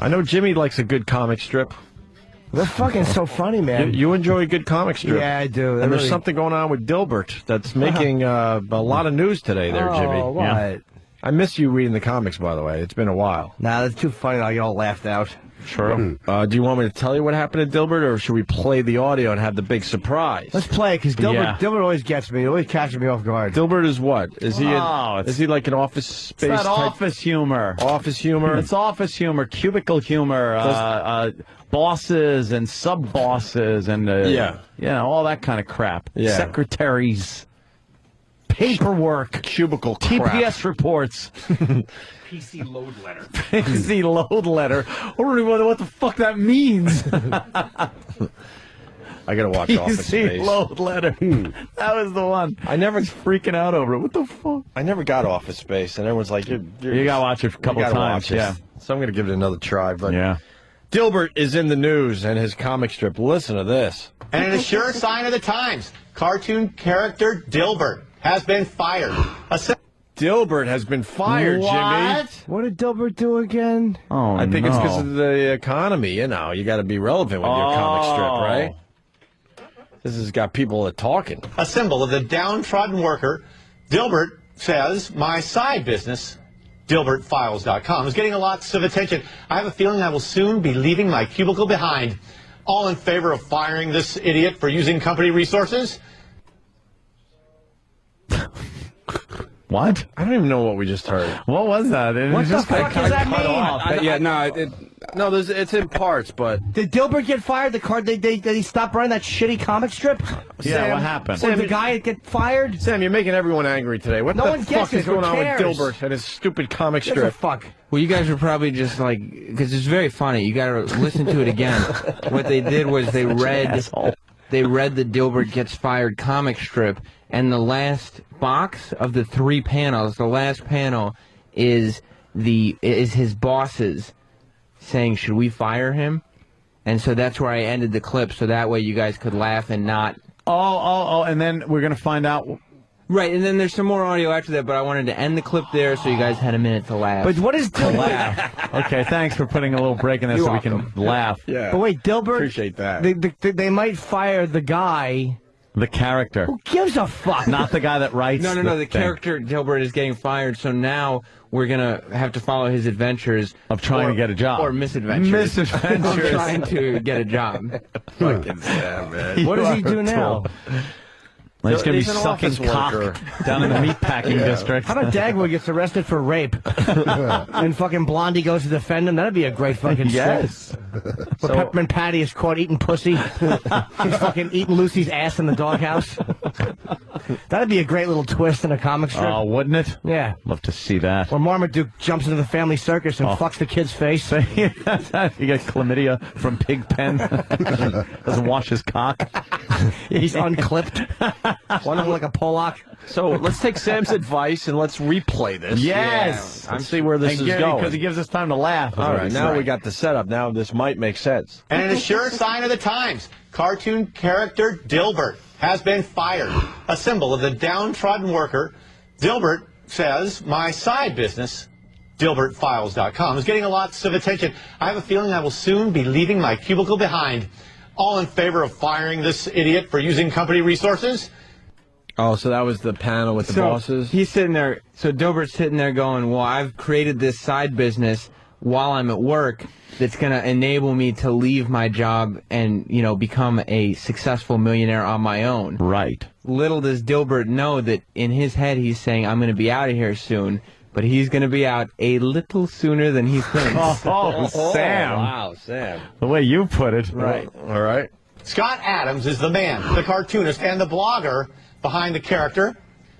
I know Jimmy likes a good comic strip. They're fucking so funny, man. You enjoy a good comic strip. Yeah, I do. And there's something going on with Dilbert that's making a lot of news today there, Jimmy. Oh, what? Yeah. I miss you reading the comics, by the way. It's been a while. Nah, that's too funny. I all laughed out. Sure. Do you want me to tell you what happened to Dilbert, or should we play the audio and have the big surprise? Let's play it, because Dilbert always gets me. He always catches me off guard. Dilbert is what? Is he like an office space It's not type? office humor. Office humor? It's office humor, cubicle humor, bosses and sub-bosses and, all that kind of crap. Yeah. Secretaries, paperwork, Cubicle crap. TPS reports. PC load letter. PC load letter. I don't even know what the fuck that means. I gotta watch Office Space. PC load letter. That was the one. I never freaking out over it. What the fuck? I never got Office Space, and everyone's like, you gotta watch it a couple times. Yeah. So I'm gonna give it another try. But yeah. Dilbert is in the news and his comic strip. Listen to this. And it is sure sign of the times. Cartoon character Dilbert has been fired. Dilbert has been fired, Jimmy. What did Dilbert do again? Oh, I think it's because of the economy. You got to be relevant with your comic strip, right? This has got people talking. A symbol of the downtrodden worker. Dilbert says, my side business, DilbertFiles.com, is getting lots of attention. I have a feeling I will soon be leaving my cubicle behind. All in favor of firing this idiot for using company resources? What? I don't even know what we just heard. What was that? What the fuck does that mean? It's in parts, but Did Dilbert get fired? Did he stop running that shitty comic strip? Yeah, what happened? Did the guy get fired? Sam, you're making everyone angry today. What No the one fuck gets is it. Who going on with cares? Dilbert and his stupid comic Gives a strip? fuck. Well, you guys were probably just like, because it's very funny. You got to listen to it again. What they did was they read the Dilbert Gets Fired comic strip, and the last box of the 3 panels, the last panel is his bosses saying, "Should we fire him?" And so that's where I ended the clip, so that way you guys could laugh and not. Oh, and then we're gonna find out. Right, and then there's some more audio after that, but I wanted to end the clip there so you guys had a minute to laugh. But what is Dilbert? Okay, thanks for putting a little break in there so we can laugh. Yeah. But wait, Dilbert. Appreciate that. They might fire the guy. The character. Who gives a fuck? Not the guy that writes. No. The character Dilbert is getting fired, so now we're gonna have to follow his adventures of trying to get a job or misadventures. Of trying to get a job. Fucking Sam, man. What does he do now? He's going to be He's an sucking office cock worker. down in the meatpacking district. How about Dagwood gets arrested for rape? And fucking Blondie goes to defend him? That'd be a great fucking Yes. Where Peppermint Patty is caught eating pussy. He's fucking eating Lucy's ass in the doghouse. That'd be a great little twist in a comic strip. Oh, wouldn't it? Yeah. Love to see that. Where Marmaduke jumps into the family circus and fucks the kid's face. You get chlamydia from Pigpen. Doesn't wash his cock. He's unclipped. One of them like a Pollock. So let's take Sam's advice and let's replay this. Yes. Let's see where this is going. Because he gives us time to laugh. All right, now we got the setup. Now this might make sense. And it is sure sign of the times. Cartoon character Dilbert has been fired. A symbol of the downtrodden worker. Dilbert says, my side business, DilbertFiles.com, is getting lots of attention. I have a feeling I will soon be leaving my cubicle behind. All in favor of firing this idiot for using company resources? Oh, so that was the panel with the bosses? He's sitting there, so Dilbert's sitting there going, well, I've created this side business while I'm at work that's going to enable me to leave my job and, become a successful millionaire on my own. Right. Little does Dilbert know that in his head he's saying, I'm going to be out of here soon, but he's going to be out a little sooner than he thinks. Sam. Wow, Sam. The way you put it. Right. All right. Scott Adams is the man, the cartoonist, and the blogger behind the character.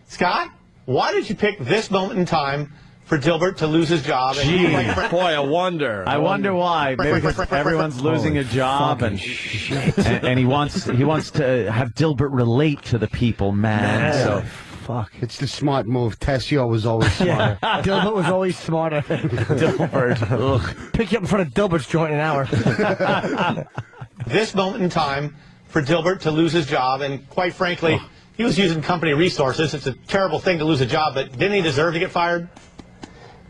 Scott, why did you pick this moment in time for Dilbert to lose his job? Boy, I wonder. I wonder why. Maybe because everyone's losing a job, and he wants to have Dilbert relate to the people, man. So. Fuck. It's the smart move. Tessio was always smarter. Dilbert was always smarter. Dilbert. Ugh. Pick you up in front of Dilbert's joint an hour. This moment in time for Dilbert to lose his job, and quite frankly, he was using company resources. It's a terrible thing to lose a job, but didn't he deserve to get fired?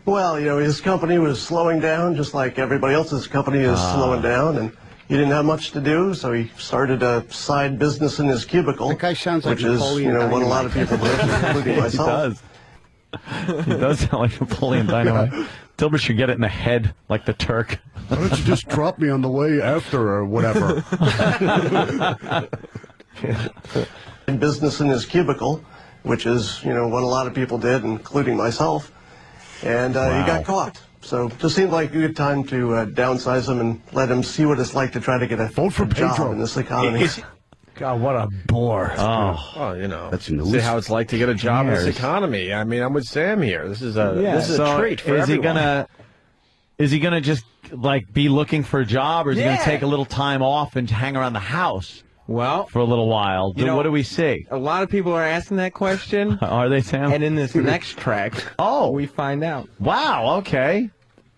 Well, his company was slowing down, just like everybody else's company is slowing down, and he didn't have much to do, so he started a side business in his cubicle. That guy sounds like which is, what a lot of people do, including myself. He does sound like Napoleon Dynamite. Dilbert should get it in the head, like the Turk. Why don't you just drop me on the way after or whatever? Business in his cubicle, which is, what a lot of people did, including myself. And he got caught. So it just seemed like a good time to downsize him and let him see what it's like to try to get a job in this economy. God, what a bore. Oh, That's news. see how it's like to get a job in this economy. I mean, I'm with Sam here. This is a treat for everyone. Is he gonna just be looking for a job, or is he gonna take a little time off and hang around the house? Well, for a little while. What do we see? A lot of people are asking that question. Are they, Sam? And in this next track, we find out. Wow, okay.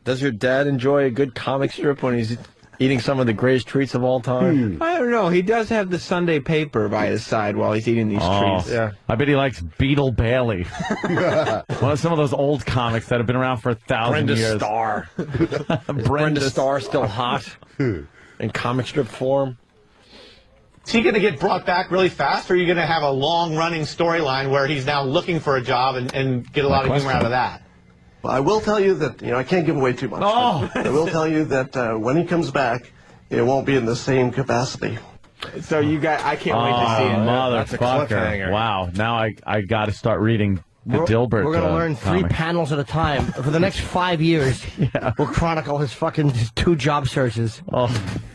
Does your dad enjoy a good comic strip when he's eating some of the greatest treats of all time? I don't know. He does have the Sunday paper by his side while he's eating these treats. Yeah. I bet he likes Beetle Bailey. Some of those old comics that have been around for 1,000 years. Brenda Starr. Is Brenda Starr still hot in comic strip form? Is he going to get brought back really fast, or are you going to have a long-running storyline where he's now looking for a job and get a lot of humor out of that? Well, I will tell you that, I can't give away too much. I will tell you that when he comes back, it won't be in the same capacity. So I can't wait to see it. That's a cliffhanger. Wow, now I got to start reading the Dilbert. We're going to learn 3 comic. panels at a time. For the next 5 years, we'll chronicle his fucking 2 job searches.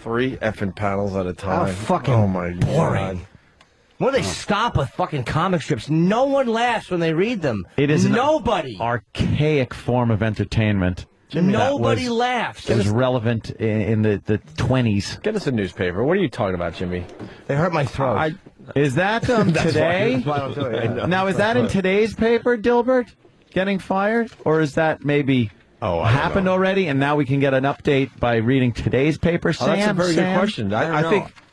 3 effing panels at a time. Fucking my boring. God. When do they stop with fucking comic strips? No one laughs when they read them. It is nobody. An archaic form of entertainment. Nobody laughs. It was relevant in the 20s. Get us a newspaper. What are you talking about, Jimmy? They hurt my throat. Is that today? That's why I don't do it. Now, is that in today's paper, Dilbert? Getting fired? Or is that maybe happened already, and now we can get an update by reading today's paper, Sam? That's a very good question.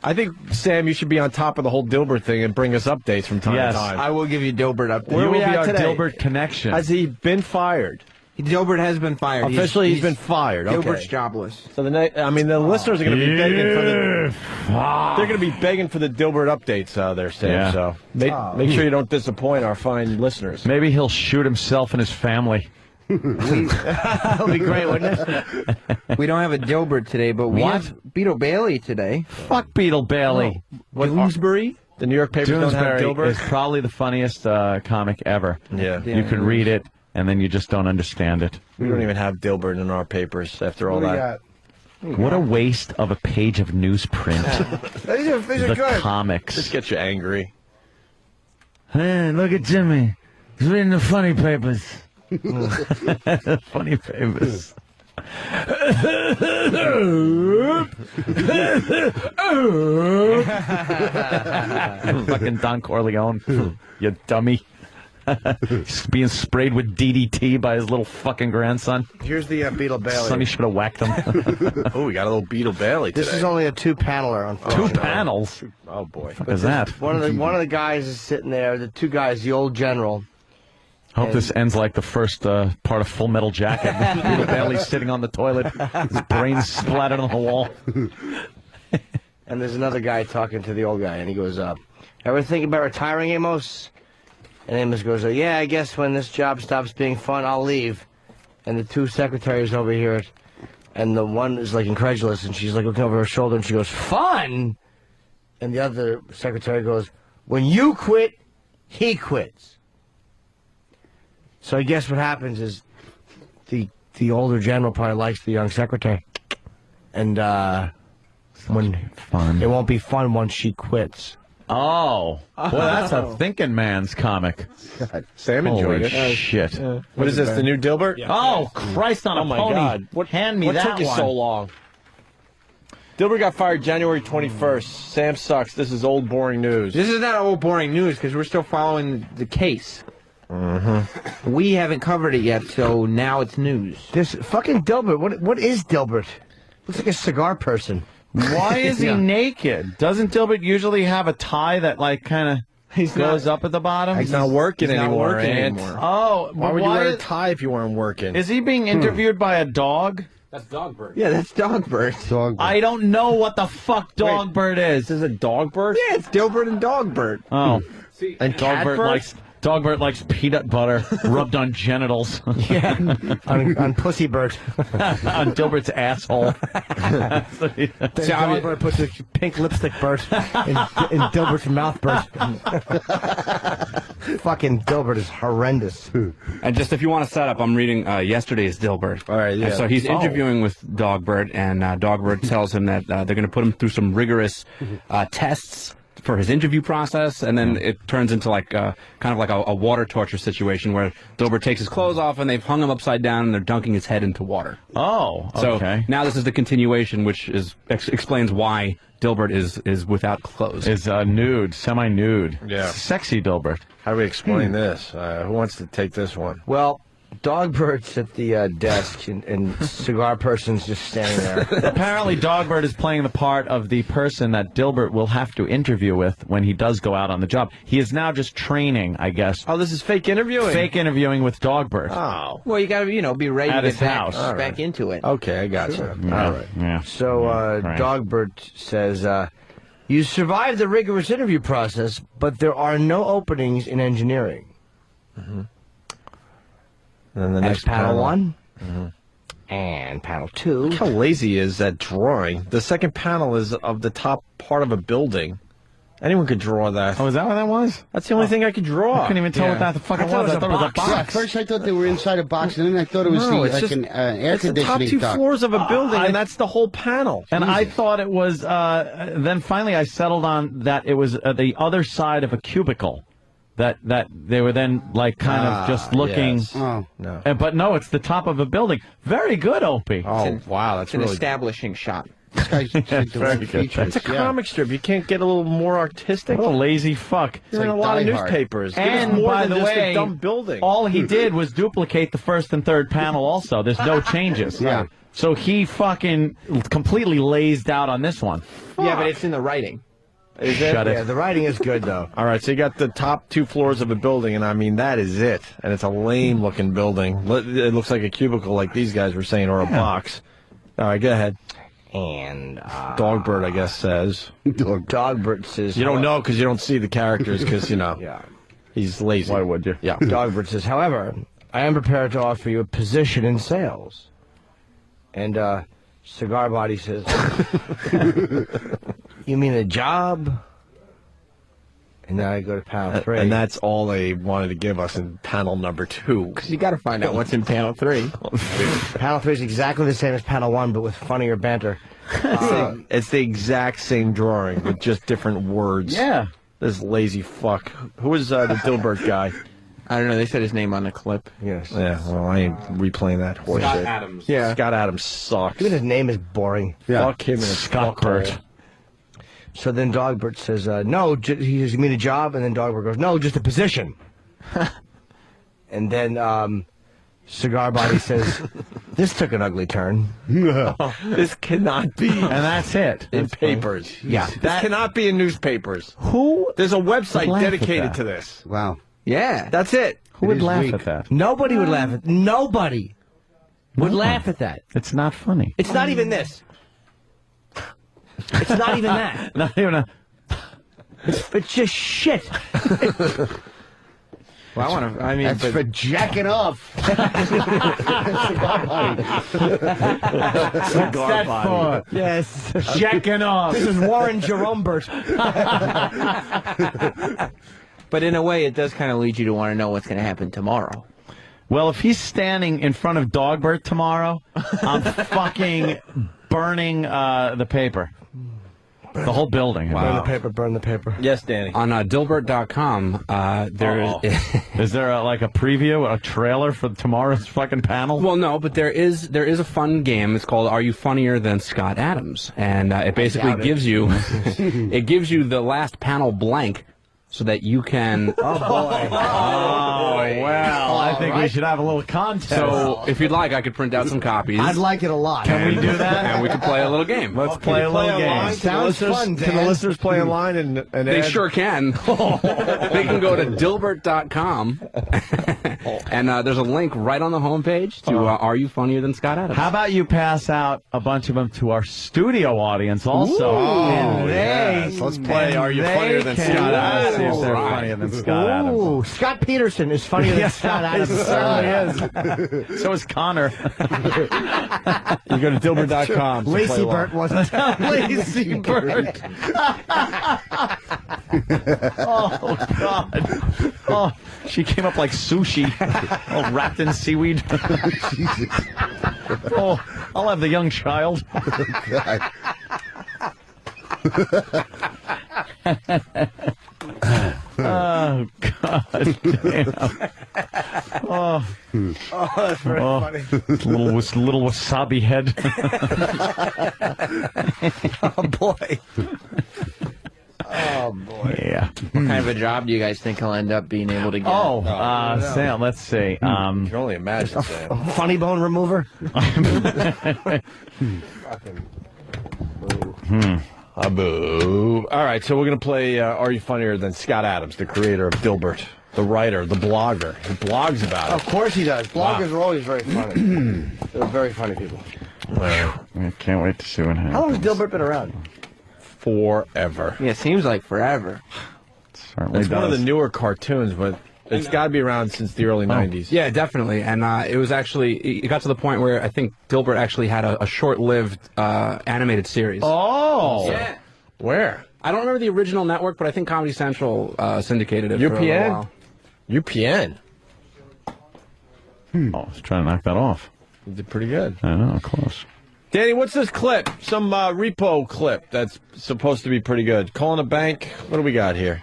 I think, Sam, you should be on top of the whole Dilbert thing and bring us updates from time to time. I will give you Dilbert updates. Where will be our today? Dilbert connection? Has he been fired? Dilbert has been fired. Officially, he's been fired. Dilbert's jobless. So the listeners are going to be begging for they're going to be begging for the Dilbert updates there, Sam. Yeah. So make sure you don't disappoint our fine listeners. Maybe he'll shoot himself and his family. That would be great, wouldn't it? We don't have a Dilbert today, but we have Beetle Bailey today. Fuck Beetle Bailey. Doonesbury? The New York papers don't have Doonesbury Dilbert. is probably the funniest comic ever. Yeah. You can read it, and then you just don't understand it. We don't even have Dilbert in our papers after all that. What a waste of a page of newsprint. These are the good. comics. Just get you angry. Hey, look at Jimmy. He's reading the funny papers. Funny papers. Fucking Don Corleone, you dummy. He's being sprayed with DDT by his little fucking grandson. Here's the Beetle Bailey. Sonny should have whacked him. Oh, we got a little Beetle Bailey today. This is only a 2-paneler, unfortunately. 2 panels? Oh, boy. What is that? One of the guys is sitting there. The 2 guys, the old general. Hope this ends like the first part of Full Metal Jacket. Beetle Bailey's sitting on the toilet, his brains splattered on the wall. And there's another guy talking to the old guy, and he goes, ever think about retiring, Amos? And Amos goes, yeah, I guess when this job stops being fun, I'll leave. And the 2 secretaries over here, and the one is like incredulous, and she's like looking over her shoulder, and she goes, fun? And the other secretary goes, when you quit, he quits. So I guess what happens is the older general probably likes the young secretary. And Fun. it won't be fun once she quits. Oh. Well, that's a thinking man's comic. Sam enjoyed Holy it. shit. What is this, the new Dilbert? Oh, Christ on a my pony. God. Hand me what that took you one. so long? Dilbert got fired January 21st. Sam sucks. This is old, boring news. This is not old boring news because we're still following the case. We haven't covered it yet, so now it's news. This fucking Dilbert, what is Dilbert? Looks like a cigar person. Why is he naked? Doesn't Dilbert usually have a tie that, like, kind of goes up at the bottom. He's not working anymore. Ant. Oh, Why would you wear a tie if you weren't working? Is he being interviewed by a dog? That's Dogbert. Yeah, that's Dogbert. Dog. I don't know what the fuck Dogbert is. This is a Dogbert? Yeah, it's Dilbert and Dogbert. Oh, See, And Dogbert likes peanut butter rubbed on genitals. Yeah, on Pussybert. On Dilbert's asshole. Dogbert puts a pink lipstick Bert in Dilbert's mouth Bert. Fucking Dilbert is horrendous. And just if you want to set up, I'm reading yesterday's Dilbert. All right, yeah. And so he's interviewing with Dogbert, and Dogbert tells him that they're going to put him through some rigorous tests for his interview process, and then it turns into like kind of like a water torture situation where Dilbert takes his clothes off and they've hung him upside down and they're dunking his head into water. Oh, okay. So now this is the continuation, which is explains why Dilbert is without clothes. Is nude, semi-nude. Yeah. Sexy Dilbert. How do we explain this? Who wants to take this one? Well, Dogbert's at the desk, and Cigar Person's just standing there. Apparently, Dogbert is playing the part of the person that Dilbert will have to interview with when he does go out on the job. He is now just training, I guess. Oh, this is fake interviewing? Fake interviewing with Dogbert. Oh. Well, you got to, be ready At to his get house. back into it. Okay, I got you. Yeah. All right. Yeah. So Right. Dogbert says, you survived the rigorous interview process, but there are no openings in engineering. Mm-hmm. And then the That's next panel 1. Mm-hmm. And panel 2. Look how lazy is that drawing. The second panel is of the top part of a building. Anyone could draw that. Oh, is that what that was? That's the only thing I could draw. I couldn't even tell what that the fuck was. I thought it was a box. Yeah, at first I thought they were inside a box, and then I thought it was No, it's like just- an air It's the top conditioning two duct. floors of a building, and that's the whole panel. And I thought it was, then finally I settled on that it was the other side of a cubicle. That they were then like kind of just looking. Yes. Oh. No. But no, it's the top of a building. Very good, Opie. Oh, wow, that's It's an really establishing shot. This guy's like the very right good. features. It's a Yeah. comic strip. You can't get a little more artistic. What a lazy fuck. You're in a like lot of Die Hard. newspapers. Give us And more by than the just way, a dumb building. all he did was duplicate the first and third panel also. There's no changes. Yeah. So he fucking completely lazed out on this one. Yeah, but it's in the writing. Shut Yeah, it. the writing is good, though. All right, so you got the top two floors of a building, and I mean, that is it. And it's a lame-looking building. It looks like a cubicle, like these guys were saying, or a box. All right, go ahead. And Dogbert, I guess, says. Dogbert says... You don't know because you don't see the characters because, Yeah. he's lazy. Why would you? Yeah. Dogbert says, however, I am prepared to offer you a position in sales. And Cigar Body says, you mean a job? And now I go to panel 3. And that's all they wanted to give us in panel number 2. You got to find out what's in panel 3. Panel 3 is exactly the same as panel 1, but with funnier banter. It's the exact same drawing with just different words. Yeah. This lazy fuck. Who is the Dilbert guy? I don't know. They said his name on the clip. Yes. Yeah, well, I ain't replaying that horse Scott shit. Adams. Yeah. Scott Adams sucks. Even his name is boring. Fuck him and his Scott fuckhole. Burt. So then Dogbert says, no, he says, you mean a job? And then Dogbert goes, no, just a position. And then Cigar Body says, this took an ugly turn. This cannot be And that's it. in papers. Yeah. This cannot be in newspapers. Who There's a website laugh at dedicated that? to this. Wow. Yeah. That's it. would is laugh weak. at that? Nobody would laugh at Nobody would laugh at that. It's not funny. It's not even this. It's not even that. Not even a. It's just shit. Well, I want to. I mean, That's but for jacking off. What's that for? Yes. Jacking off. This is Warren Jerombert. but in a way, it does kind of lead you to want to know what's going to happen tomorrow. Well, if he's standing in front of Dogbert tomorrow, I'm fucking burning the paper. The whole building. Burn the paper, burn the paper. Yes, Danny. On Dilbert.com, there Is there like a preview, a trailer for tomorrow's fucking panel? well, no, but there is a fun game. It's called "Are You Funnier Than Scott Adams?" And it basically gives you it gives you the last panel blank, so that you can. Oh boy. Well, I think we should have a little contest. So, if you'd like, I could print out some copies. I'd like it a lot. Can we do that? And we could play a little game. Let's play a little game. Sounds fun, Can the Dan. listeners play online and They add? sure can. They can go to Dilbert.com, and there's a link right on the homepage to Are You Funnier Than Scott Adams? How about you pass out a bunch of them to our studio audience also? And yes. Let's play Are You Funnier Than Scott Adams? See if they're funnier than Scott Adams. Ooh, Scott Peterson is funnier than Scott Adams. It certainly is. So is Connor. You go to Dilbert.com. to play Lacey along. Burt wasn't. Lazy bird. Oh, God. Oh, she came up like sushi. Oh, wrapped in seaweed. Oh, I'll have the young child. Oh, God damn. Oh, That's very funny. little wasabi head. Oh boy. Oh boy. Yeah. What kind of a job do you guys think he'll end up being able to get? Oh, Sam, let's see. You can only imagine, Sam. Funny bone remover. Boo. All right, so we're going to play Are You Funnier Than Scott Adams, the creator of Dilbert, the writer, the blogger. He blogs about Of it. course he does. Bloggers are always very funny. They're very funny people. I can't wait to see what happens. How long has Dilbert been around? Forever. Yeah, it seems like forever. Certainly It's one of the does. newer cartoons, but it's got to be around since the early 90s. Yeah, definitely. And it was actually, it got to the point where I think Dilbert actually had a short-lived animated series. Oh! Yeah. Where? I don't remember the original network, but I think Comedy Central syndicated it for a little UPN? while. UPN. Oh, I was trying to knock that off. You did pretty good. I know, close. Danny, what's this clip? Some repo clip that's supposed to be pretty good. Calling a bank. What do we got here?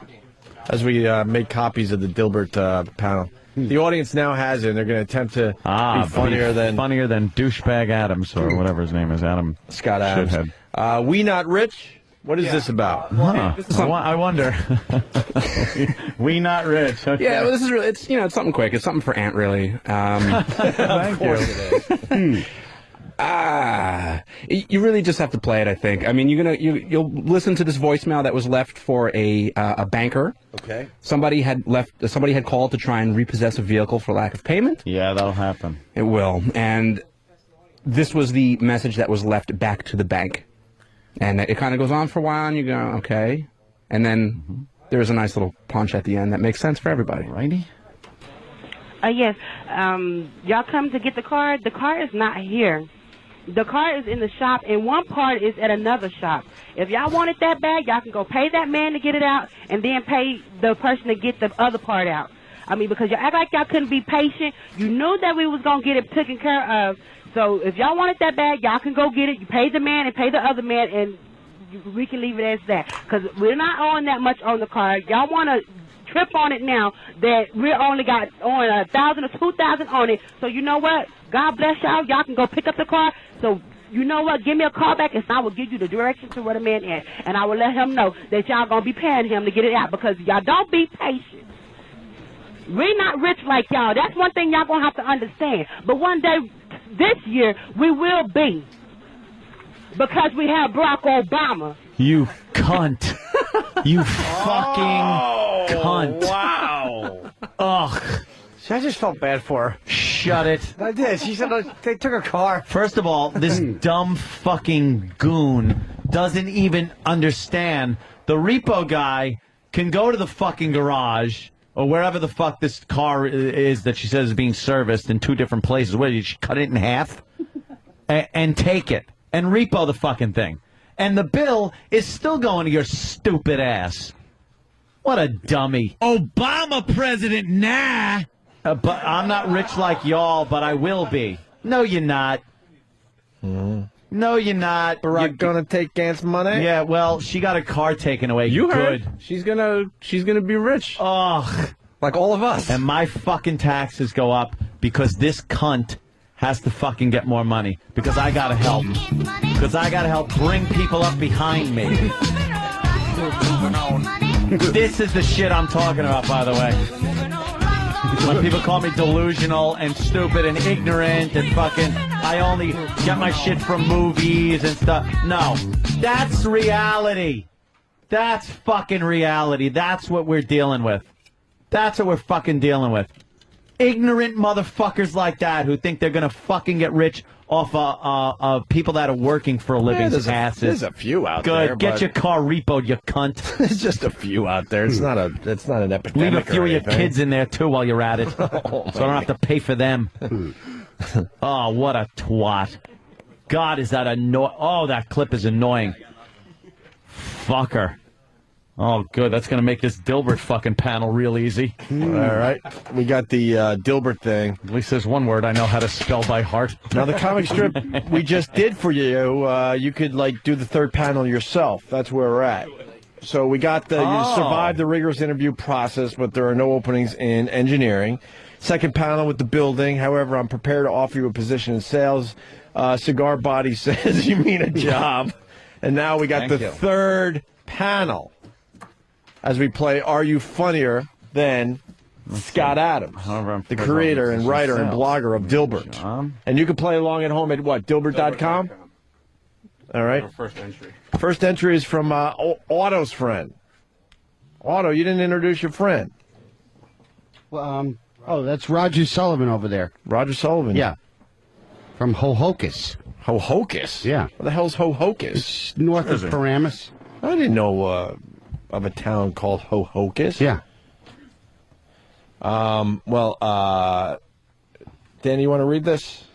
As we make copies of the Dilbert panel. The audience now has it, and they're going to attempt to be funnier than douchebag Adams or whatever his name is, Adam Scott Adams. Shithead. We Not Rich? What is this about? Huh. I wonder. We Not Rich. Okay. Yeah, well, this is really, it's, you know, it's something quick. It's something for Aunt, really. Thank you. You really just have to play it, I think. I mean, you'll listen to this voicemail that was left for a banker. Okay. Somebody had called to try and repossess a vehicle for lack of payment. Yeah, that'll happen. It will. And this was the message that was left back to the bank. And it kind of goes on for a while, and you go, okay. And then there's a nice little punch at the end that makes sense for everybody. Righty? Yes. Y'all come to get the car. The car is not here. The car is in the shop, and one part is at another shop. If y'all want it that bad, y'all can go pay that man to get it out, and then pay the person to get the other part out. I mean, because y'all act like y'all couldn't be patient. You knew that we was going to get it taken care of. So if y'all want it that bad, y'all can go get it. You pay the man and pay the other man, and we can leave it as that. Because we're not owing that much on the car. Y'all want to trip on it now that we only got on 1,000 or 2,000 on it. So you know what? God bless y'all. Y'all can go pick up the car. So you know what? Give me a call back, and I will give you the direction to where the man is. And I will let him know that y'all going to be paying him to get it out, because y'all don't be patient. We're not rich like y'all. That's one thing y'all going to have to understand. But one day, this year, we will be. Because we have Barack Obama. You cunt. You fucking cunt. Wow. Ugh. See, I just felt bad for her. Shut it. I did. She said they took her car. First of all, this dumb fucking goon doesn't even understand. The repo guy can go to the fucking garage or wherever the fuck this car is that she says is being serviced in 2 different places. What, did she cut it in half? And take it. And repo the fucking thing. And the bill is still going to your stupid ass. What a dummy. Obama president now. But I'm not rich like y'all, but I will be. No, you're not. No, you're not. Barack gonna take Aunt's money? Yeah, well, she got her car taken away. You Good. heard. She's gonna be rich. Ugh. Like all of us. And my fucking taxes go up because this cunt has to fucking get more money. Because I gotta help. Because I gotta help bring people up behind me. This is the shit I'm talking about, by the way. When people call me delusional and stupid and ignorant and fucking, I only get my shit from movies and stuff. No, that's reality. That's fucking reality. That's what we're dealing with. That's what we're fucking dealing with. Ignorant motherfuckers like that who think they're gonna fucking get rich off of people that are working for a living. There's a few out there. Good. Get your car repoed, you cunt. There's just a few out there. It's not an epidemic. Leave a few or of your anything. kids in there too while you're at it, so I don't have to pay for them. Oh, what a twat! God, is that annoying? Oh, that clip is annoying. Fucker. Oh, good. That's going to make this Dilbert fucking panel real easy. All right. We got the Dilbert thing. At least there's one word I know how to spell by heart. Now, the comic strip we just did for you, you could, like, do the third panel yourself. That's where we're at. So we got the, you survived the rigorous interview process, but there are no openings in engineering. Second panel with the building. However, I'm prepared to offer you a position in sales. Cigar Body says you mean a job. And now we got third panel. As we play Are You Funnier Than Scott Adams, the creator and writer and blogger of Dilbert. And you can play along at home at what, Dilbert.com? All right. First entry. First entry is from Otto's friend. Otto, you didn't introduce your friend. Well, that's Roger Sullivan over there. Roger Sullivan? Yeah. From Ho-Hocus. Ho-Hocus? Yeah. What the hell's Ho-Hocus? It's north of Paramus. I didn't know of a town called Ho-Hocus. Yeah. Danny, you want to read this?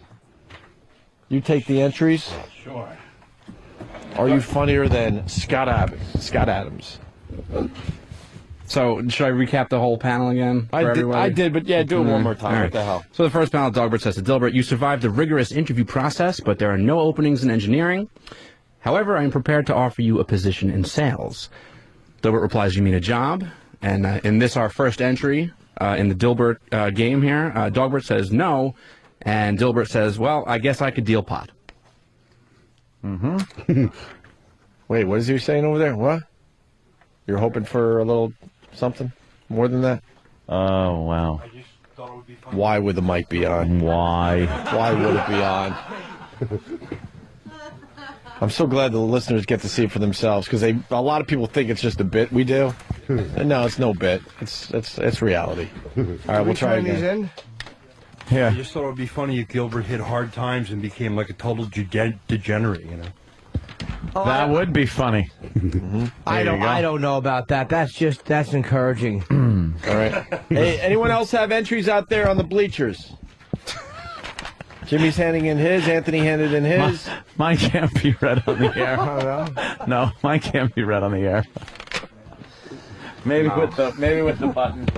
You take the entries. Sure. Are you funnier than Scott Adams? So, should I recap the whole panel again? I did, but yeah, do it one more time. All What the hell? So the first panel, Dogbert says to Dilbert, you survived the rigorous interview process, but there are no openings in engineering. However, I am prepared to offer you a position in sales. Dilbert replies, you mean a job? And in this, our first entry in the Dilbert game here, Dogbert says no, and Dilbert says, well, I guess I could deal pot. Mm-hmm. Wait, what is he saying over there? What? You're hoping for a little something more than that? Oh, wow. Why would the mic be on? Why? Why would it be on? I'm so glad the listeners get to see it for themselves, because a lot of people think it's just a bit we do. No, it's no bit. It's reality. All right, we'll try again. Yeah. I just thought it would be funny if Gilbert hit hard times and became like a total degenerate, you know. That would be funny. I don't know about that. That's encouraging. All right. Hey, anyone else have entries out there on the bleachers? Jimmy's handing in his. Anthony handed in his. Mine can't be read on the air. No, mine can't be read on the air. Maybe with the button.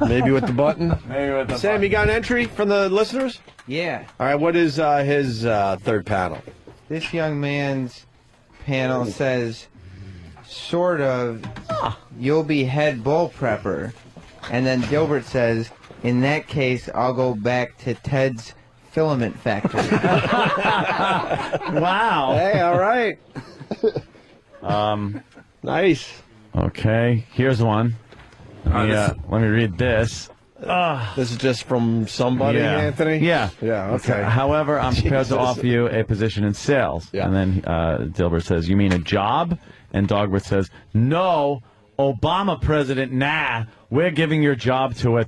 Maybe with the button. Maybe with the Sam, button. you got an entry from the listeners? Yeah. All right. What is his third panel? This young man's panel says, sort of, you'll be head bull prepper. And then Dilbert says, in that case, I'll go back to Ted's filament factory. Wow. Hey, all right. Nice. Okay, here's one. Let me read this. This is just from somebody, Yeah. Anthony? Yeah. Yeah, okay. However, I'm prepared to Jesus. offer you a position in sales. Yeah. And then Dilbert says, you mean a job? And Dogbert says, no, Obama president, nah, we're giving your job to a...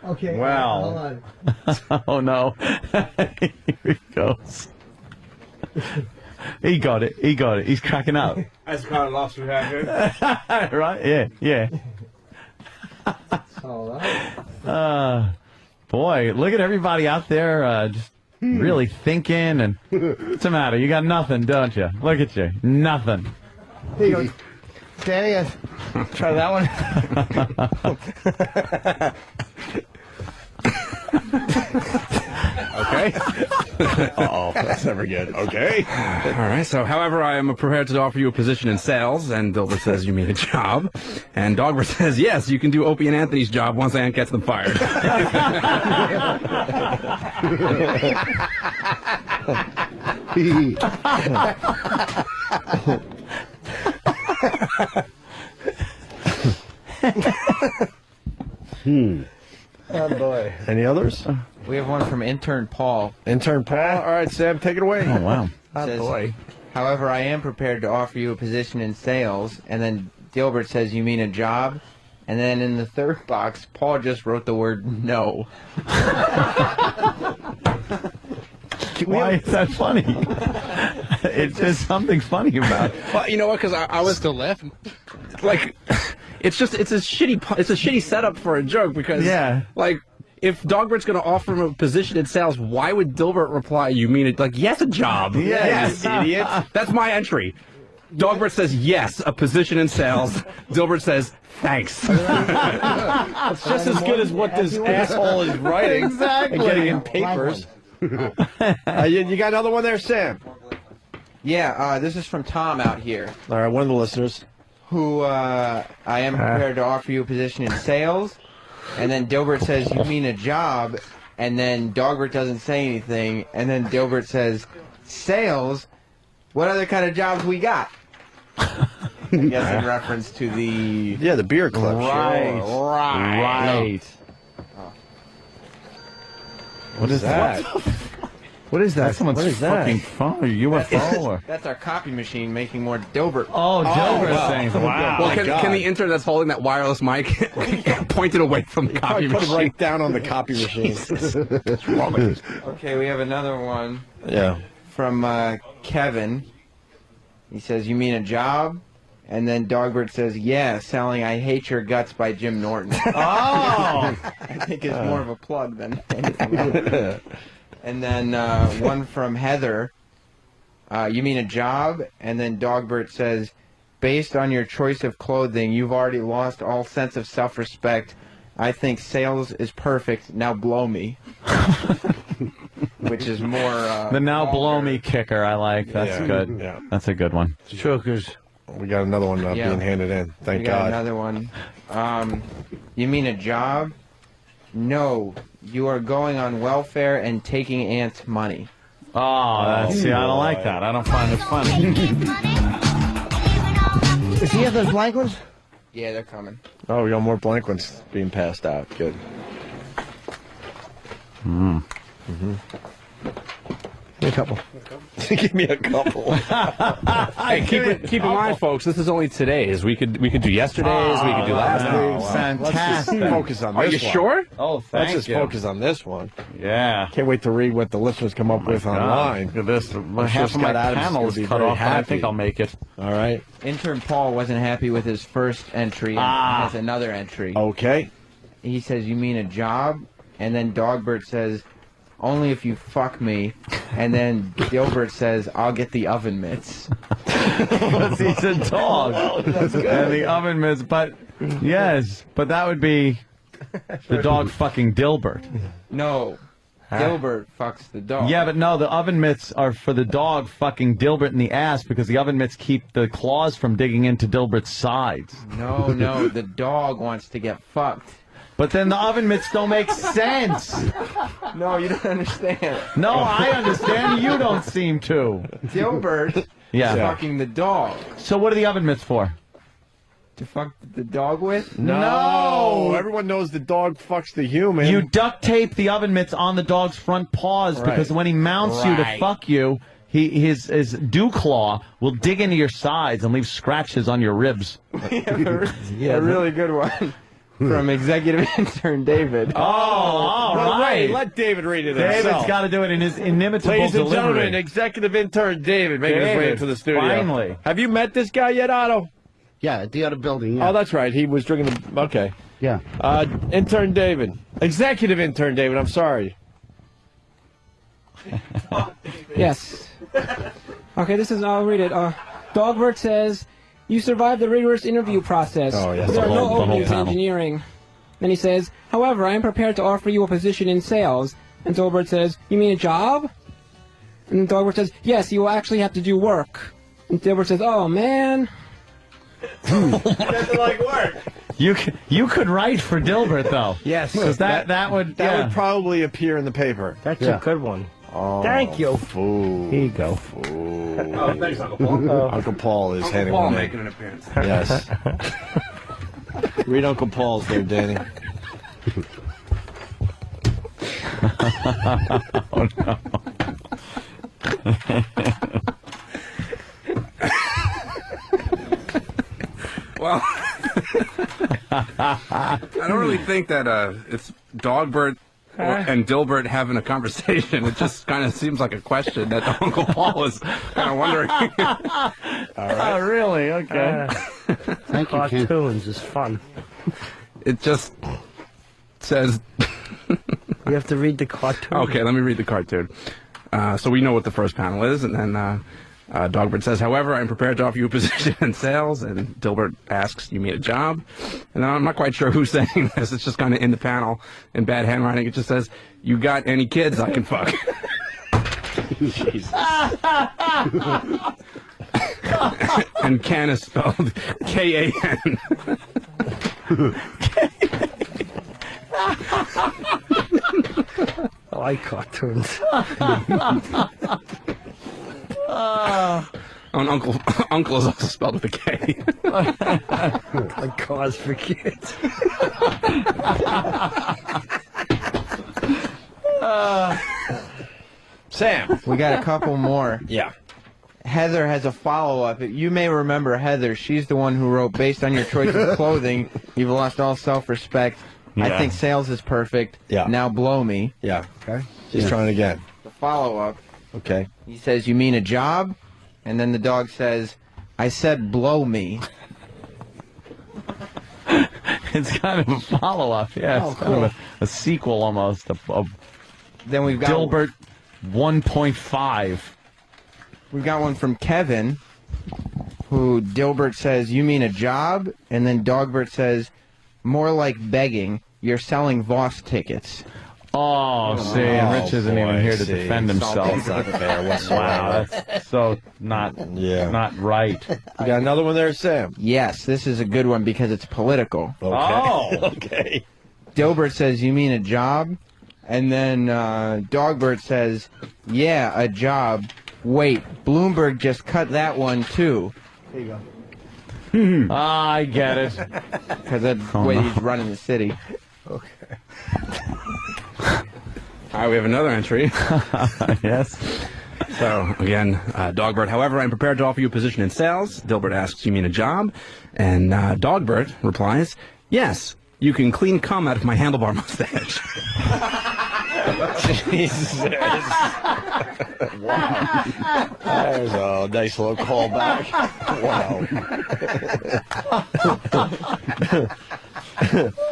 Okay. Well. Hold on. Oh, no. Here he goes. He got it. He got it. He's cracking up. That's the kind of laughs we have here. Right? Yeah, yeah. All right. Boy, look at everybody out there just really thinking. And what's the matter? You got nothing, don't you? Look at you. Nothing. Here you go. Danny, try that one. Okay. Uh-oh, that's never good. Okay. All right. So, however, I am prepared to offer you a position in sales. And Dilbert says, you mean a job? And Dogbert says, yes, you can do Opie and Anthony's job once Aunt gets them fired. Oh, boy. Any others? We have one from intern Paul. Intern Paul? All right, Sam, take it away. Oh, wow. Says, boy. However, I am prepared to offer you a position in sales. And then Dilbert says, you mean a job? And then in the third box, Paul just wrote the word no. Why is that funny? There's something funny about it. Well, you know what? Because I was still laughing. Like, it's a shitty setup for a joke because, like, if Dogbert's going to offer him a position in sales, why would Dilbert reply, you mean it? Like, yes, a job. Yes, idiot. That's my entry. Dogbert says, yes, a position in sales. Dilbert says, thanks. It's just as good as what this asshole is writing Exactly. and getting in papers. You got another one there, Sam? Yeah, this is from Tom out here. All right, one of the listeners. Who I am prepared to offer you a position in sales. And then Dilbert says, you mean a job? And then Dogbert doesn't say anything. And then Dilbert says, sales? What other kind of jobs we got? I guess in reference to the... Yeah, the beer club. Right. Oh. What is that? What is that? That's someone's what is that? fucking phone or UFO or... That's our copy machine making more Dilbert. Oh, Dilbert saying, wow. Well, can the intern that's holding that wireless mic point it away from the copy Put machine? it right down on the copy machine. What's wrong with you? Okay, we have another one. Yeah. From Kevin. He says, you mean a job? And then Dogbert says, yeah, selling I Hate Your Guts by Jim Norton. Oh! I think it's more of a plug than anything else. And then one from Heather, you mean a job? And then Dogbert says, based on your choice of clothing, you've already lost all sense of self-respect. I think sales is perfect. Now blow me. Which is more... the now blow me kicker, I like. That's good. Yeah. That's a good one. Chokers. We got another one being handed in. Thank we got God. another one. You mean a job? No. You are going on welfare and taking Aunt's money. Oh, that's, see, I don't like that. I don't find it funny. Does he have those blank ones? Yeah, they're coming. Oh, we got more blank ones being passed out. Good. Give me a couple. Give me a couple. Hey, keep in mind, folks, this is only today's. We could do yesterday's. We could do last week's. Fantastic. Let's just focus on this Are you one. sure? Oh, Let's thank just you. focus on this one. Yeah. Can't wait to read what the listeners come up with online. Look at this. sure Half of my Scott Adams is panel gonna is be cut very off, but I happy. think I'll make it. All right. Intern Paul wasn't happy with his first entry and has another entry. Okay. He says, you mean a job? And then Dogbert says, only if you fuck me. And then Dilbert says, I'll get the oven mitts. He's a dog. That's good. And the oven mitts, but yes, but that would be the dog fucking Dilbert. No. Dilbert fucks the dog. Yeah, but no, the oven mitts are for the dog fucking Dilbert in the ass because the oven mitts keep the claws from digging into Dilbert's sides. No, the dog wants to get fucked. But then the oven mitts don't make sense. No, you don't understand. No, I understand. You don't seem to. Dilbert Yeah. is fucking the dog. So what are the oven mitts for? To fuck the dog with? No. Everyone knows the dog fucks the human. You duct tape the oven mitts on the dog's front paws because when he mounts you to fuck you, his dew claw will dig into your sides and leave scratches on your ribs. A really good one. From executive intern David. Oh, all right. Let David read it David's himself. got to do it in his inimitable Ladies and delivery. gentlemen, executive intern David making his way David, into the studio. finally. Have you met this guy yet, Otto? Yeah, at the other building. Yeah. Oh, that's right. He was drinking the... Okay. Yeah. Intern David. Executive intern David, I'm sorry. Yes. Okay, I'll read it. Dogbert says, you survived the rigorous interview process. Oh, yes. There are no The whole openings in panel. engineering. Then he says, however, I am prepared to offer you a position in sales. And Dilbert says, you mean a job? And Dilbert says, yes, you will actually have to do work. And Dilbert says, oh, man. Doesn't like work. You could write for Dilbert though. Yes. Because that would probably appear in the paper. That's a good one. Oh, Thank you. Fool. Here you go. Fool. Oh, thanks, Uncle Paul. Uncle Paul is handing Paul one in. making an appearance. Yes. Read Uncle Paul's there, Danny. Oh no. Well, I don't really think that it's Dogbert and Dilbert having a conversation. It just kind of seems like a question that Uncle Paul was kind of wondering. All right. Oh, really? Okay. Thank you, Ken. Cartoons is fun. It just says. You have to read the cartoon. Okay, let me read the cartoon. So we know what the first panel is, and then Dogbert says, however, I'm prepared to offer you a position in sales, and Dilbert asks, you mean a job? And I'm not quite sure who's saying this. It's just kind of in the panel in bad handwriting. It just says, you got any kids I can fuck? Jesus. And can is spelled K-A-N. I like cartoons. Oh, and Uncle is also spelled with a K. Like cars for kids. Sam. We got a couple more. Yeah. Heather has a follow-up. You may remember Heather. She's the one who wrote, based on your choice of clothing, you've lost all self-respect. I Yeah. think sales is perfect. Yeah. Now blow me. Yeah. Okay. She's trying again. The follow-up. Okay. He says, you mean a job? And then the dog says, I said blow me. It's kind of a follow-up. Yeah. Oh, It's kind cool. of a sequel almost of Then we've got Dilbert 1.5. We've got one from Kevin, who Dilbert says, you mean a job? And then Dogbert says, more like begging. You're selling Voss tickets. Oh, see, and Rich isn't even here to defend himself. That's not fair whatsoever. Wow, that's so not right. You got another one there, Sam? Yes, this is a good one because it's political. Okay. Oh. Okay. Dilbert says, you mean a job? And then Dogbert says, yeah, a job. Wait, Bloomberg just cut that one too. There you go. I get it. Because that's the way he's running the city. Okay. All right, we have another entry. Yes. So, again, Dogbert, however, I'm prepared to offer you a position in sales. Dilbert asks, you mean a job? And Dogbert replies, yes, you can clean cum out of my handlebar mustache. Jesus. Wow. There's a nice little callback. Wow.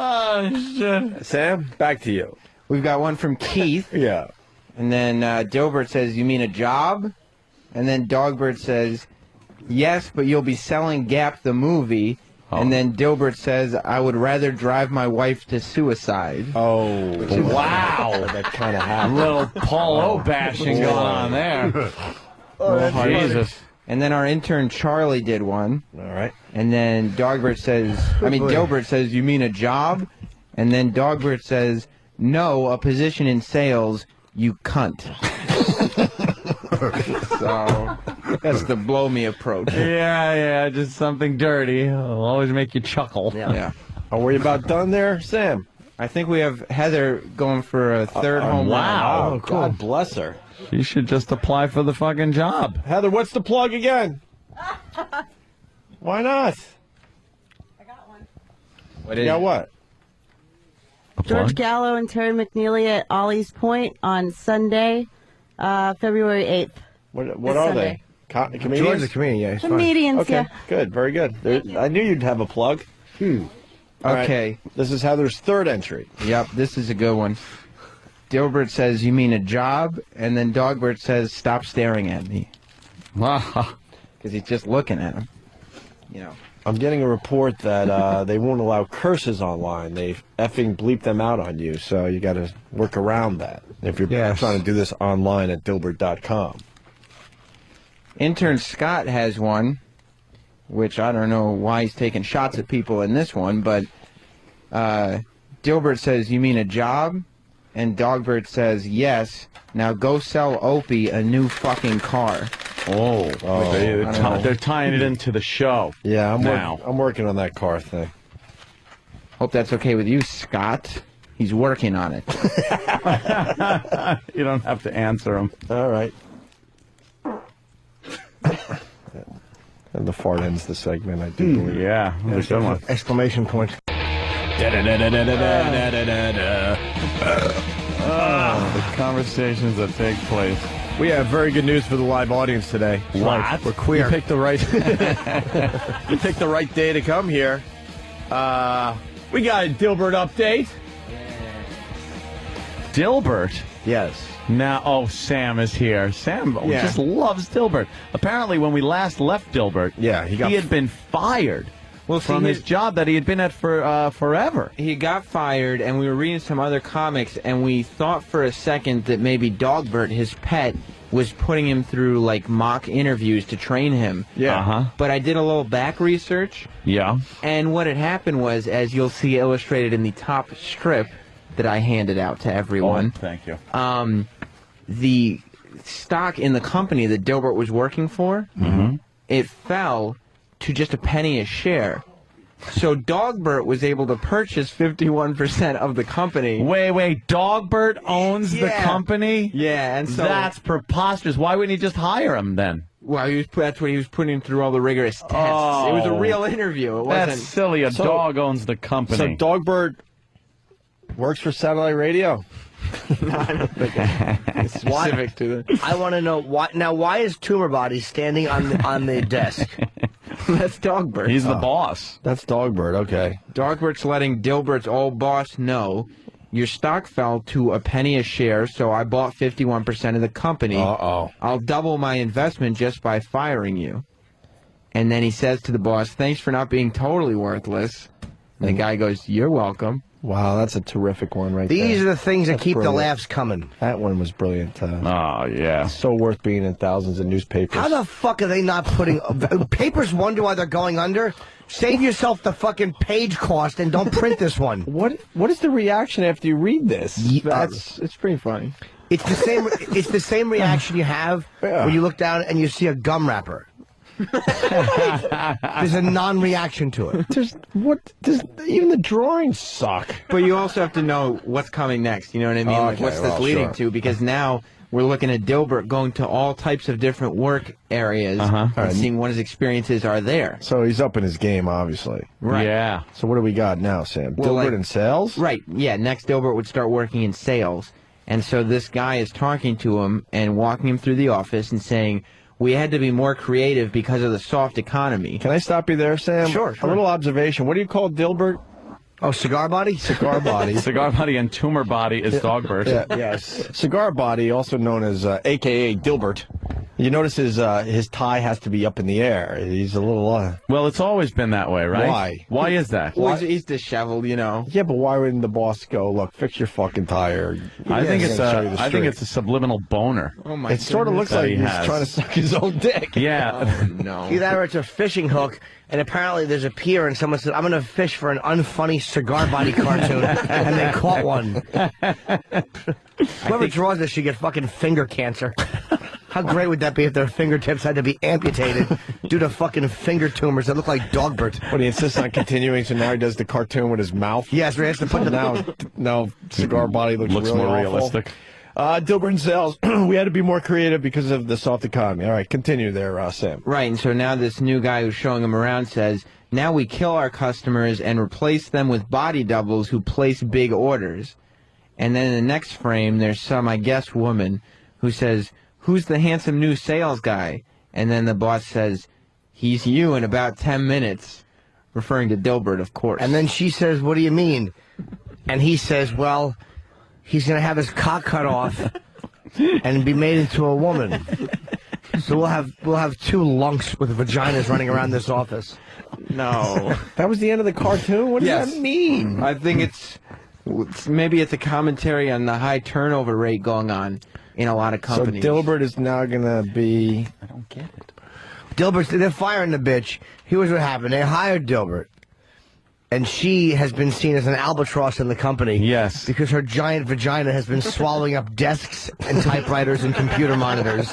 Oh, shit. Sam, back to you. We've got one from Keith. Yeah. And then Dilbert says, you mean a job? And then Dogbert says, yes, but you'll be selling Gap the movie. Oh. And then Dilbert says, I would rather drive my wife to suicide. Oh, Wow. That kind of A happened. little Paul O bashing going on there. Oh, Jesus. And then our intern Charlie did one. All right. And then Dilbert says, you mean a job? And then Dogbert says, no, a position in sales, you cunt. So, that's the blow me approach. Yeah, just something dirty. It'll always make you chuckle. Yeah. Are we about done there, Sam? I think we have Heather going for a third home wow. run. Oh, God bless her. You should just apply for the fucking job. Heather, what's the plug again? Why not? What You is got what? George Gallo and Terry McNeely at Ollie's Point on Sunday, February 8th. What This are Sunday. they? Comedians? George's a comedian, yeah, he's fine. Comedians, Okay, yeah. good, very good. I knew you'd have a plug. All right, Okay. this is Heather's third entry. Yep, this is a good one. Dilbert says, you mean a job? And then Dogbert says, stop staring at me. Because he's just looking at him. You know. I'm getting a report that they won't allow curses online. They effing bleep them out on you, so you got to work around that if you're trying to do this online at Dilbert.com. Intern Scott has one, which I don't know why he's taking shots at people in this one, but Dilbert says, "You mean a job?" And Dogbert says, "Yes. Now go sell Opie a new fucking car." They're tying it into the show. Yeah, I'm working on that car thing. Hope that's okay with you, Scott. He's working on it. You don't have to answer him. All right. And the fart ends the segment, I do believe. Yeah, there's a good one. Exclamation point. The conversations that take place. We have very good news for the live audience today. What? We're queer. You picked the right. You picked the right day to come here. We got a Dilbert update. Dilbert? Yes. Now, Sam is here. Sam just loves Dilbert. Apparently, when we last left Dilbert, he had been fired from his job that he had been at for forever. He got fired, and we were reading some other comics, and we thought for a second that maybe Dogbert, his pet, was putting him through, like, mock interviews to train him. Yeah. But I did a little back research. Yeah. And what had happened was, as you'll see illustrated in the top strip that I handed out to everyone. Oh, thank you. The stock in the company that Dilbert was working for, it fell to just a penny a share. So Dogbert was able to purchase 51% of the company. Wait, Dogbert owns the company? Yeah, and so that's preposterous. Why wouldn't he just hire him then? Well, that's what he was putting him through all the rigorous tests. It was a real interview. It wasn't. That's silly. A dog owns the company. So Dogbert works for satellite radio. No, I don't think it's specific to it. I want to know why. Now, why is Tumor Body standing on the desk? That's Dogbert. He's the boss. That's Dogbert. Okay. Dogbert's letting Dilbert's old boss know your stock fell to a penny a share, so I bought 51% of the company. I'll double my investment just by firing you. And then he says to the boss, "Thanks for not being totally worthless." And the guy goes, "You're welcome." Wow, that's a terrific one right there. These are the things that keep brilliant. the laughs coming. That one was brilliant. Yeah. So worth being in thousands of newspapers. How the fuck are they not putting... papers wonder why they're going under? Save yourself the fucking page cost and don't print this one. What is the reaction after you read this? It's pretty funny. It's the same reaction you have when you look down and you see a gum wrapper. There's a non-reaction to it. Even the drawings suck. But you also have to know what's coming next. You know what I mean? Like, what's this leading to? Because now we're looking at Dilbert going to all types of different work areas and seeing what his experiences are there. So he's up in his game, obviously. Right. Yeah. So what do we got now, Sam? Well, Dilbert in sales? Right. Yeah. Next, Dilbert would start working in sales. And so this guy is talking to him and walking him through the office and saying, "We had to be more creative because of the soft economy." Can I stop you there, Sam? Sure. A little observation. What do you call Dilbert? Oh, Cigar Body? Cigar Body. Cigar Body and Tumor Body is Dogbert. Yes. Cigar Body, also known as a.k.a. Dilbert. You notice his tie has to be up in the air. He's a little... Well, it's always been that way, right? Why? Why is that? Well, he's disheveled, you know. Yeah, but why wouldn't the boss go, "Look, fix your fucking tire"? I think it's a subliminal boner. Oh my! It sort of looks like he's trying to suck his own dick. Yeah. Oh, no. Either it's a fishing hook, and apparently there's a pier, and someone said, "I'm going to fish for an unfunny Cigar Body cartoon," and they caught one. Whoever draws this should get fucking finger cancer. How great would that be if their fingertips had to be amputated due to fucking finger tumors that look like Dogbert? But he insists on continuing, so now he does the cartoon with his mouth. Yes, he has to put the... Now Cigar Body looks really more awful. realistic. Dilbert in sales. We had to be more creative because of the soft economy. All right, continue there, Sam. Right, and so now this new guy who's showing him around says, "Now we kill our customers and replace them with body doubles who place big orders." And then in the next frame, there's some, I guess, woman who says, "Who's the handsome new sales guy?" And then the boss says, "He's you in about 10 minutes. Referring to Dilbert, of course. And then she says, "What do you mean?" And he says, "Well, he's going to have his cock cut off and be made into a woman. So we'll have two lunks with vaginas running around this office." No. That was the end of the cartoon? What does Yes. that mean? I think maybe it's a commentary on the high turnover rate going on in a lot of companies. So Dilbert is now going to be... I don't get it. They're firing the bitch. Here's what happened. They hired Dilbert. And she has been seen as an albatross in the company. Yes. Because her giant vagina has been swallowing up desks and typewriters and computer monitors.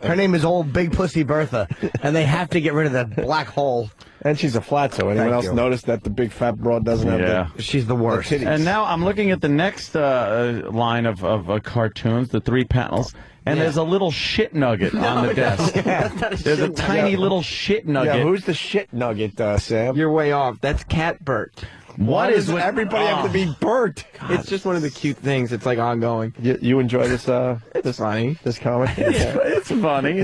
Her name is Old Big Pussy Bertha. And they have to get rid of that black hole. And she's a flat, so anyone Thank else you. notice that the big fat broad doesn't have the... She's the worst. titties? And now I'm looking at the next line of cartoons, the 3 panels, and there's a little shit nugget on the desk. There's a tiny little shit nugget. Yeah, who's the shit nugget, Sam? You're way off. That's Catbert. What does everybody have to be Bert? It's just one of the cute things. It's like ongoing. You enjoy this? It's funny. This comic? It's funny.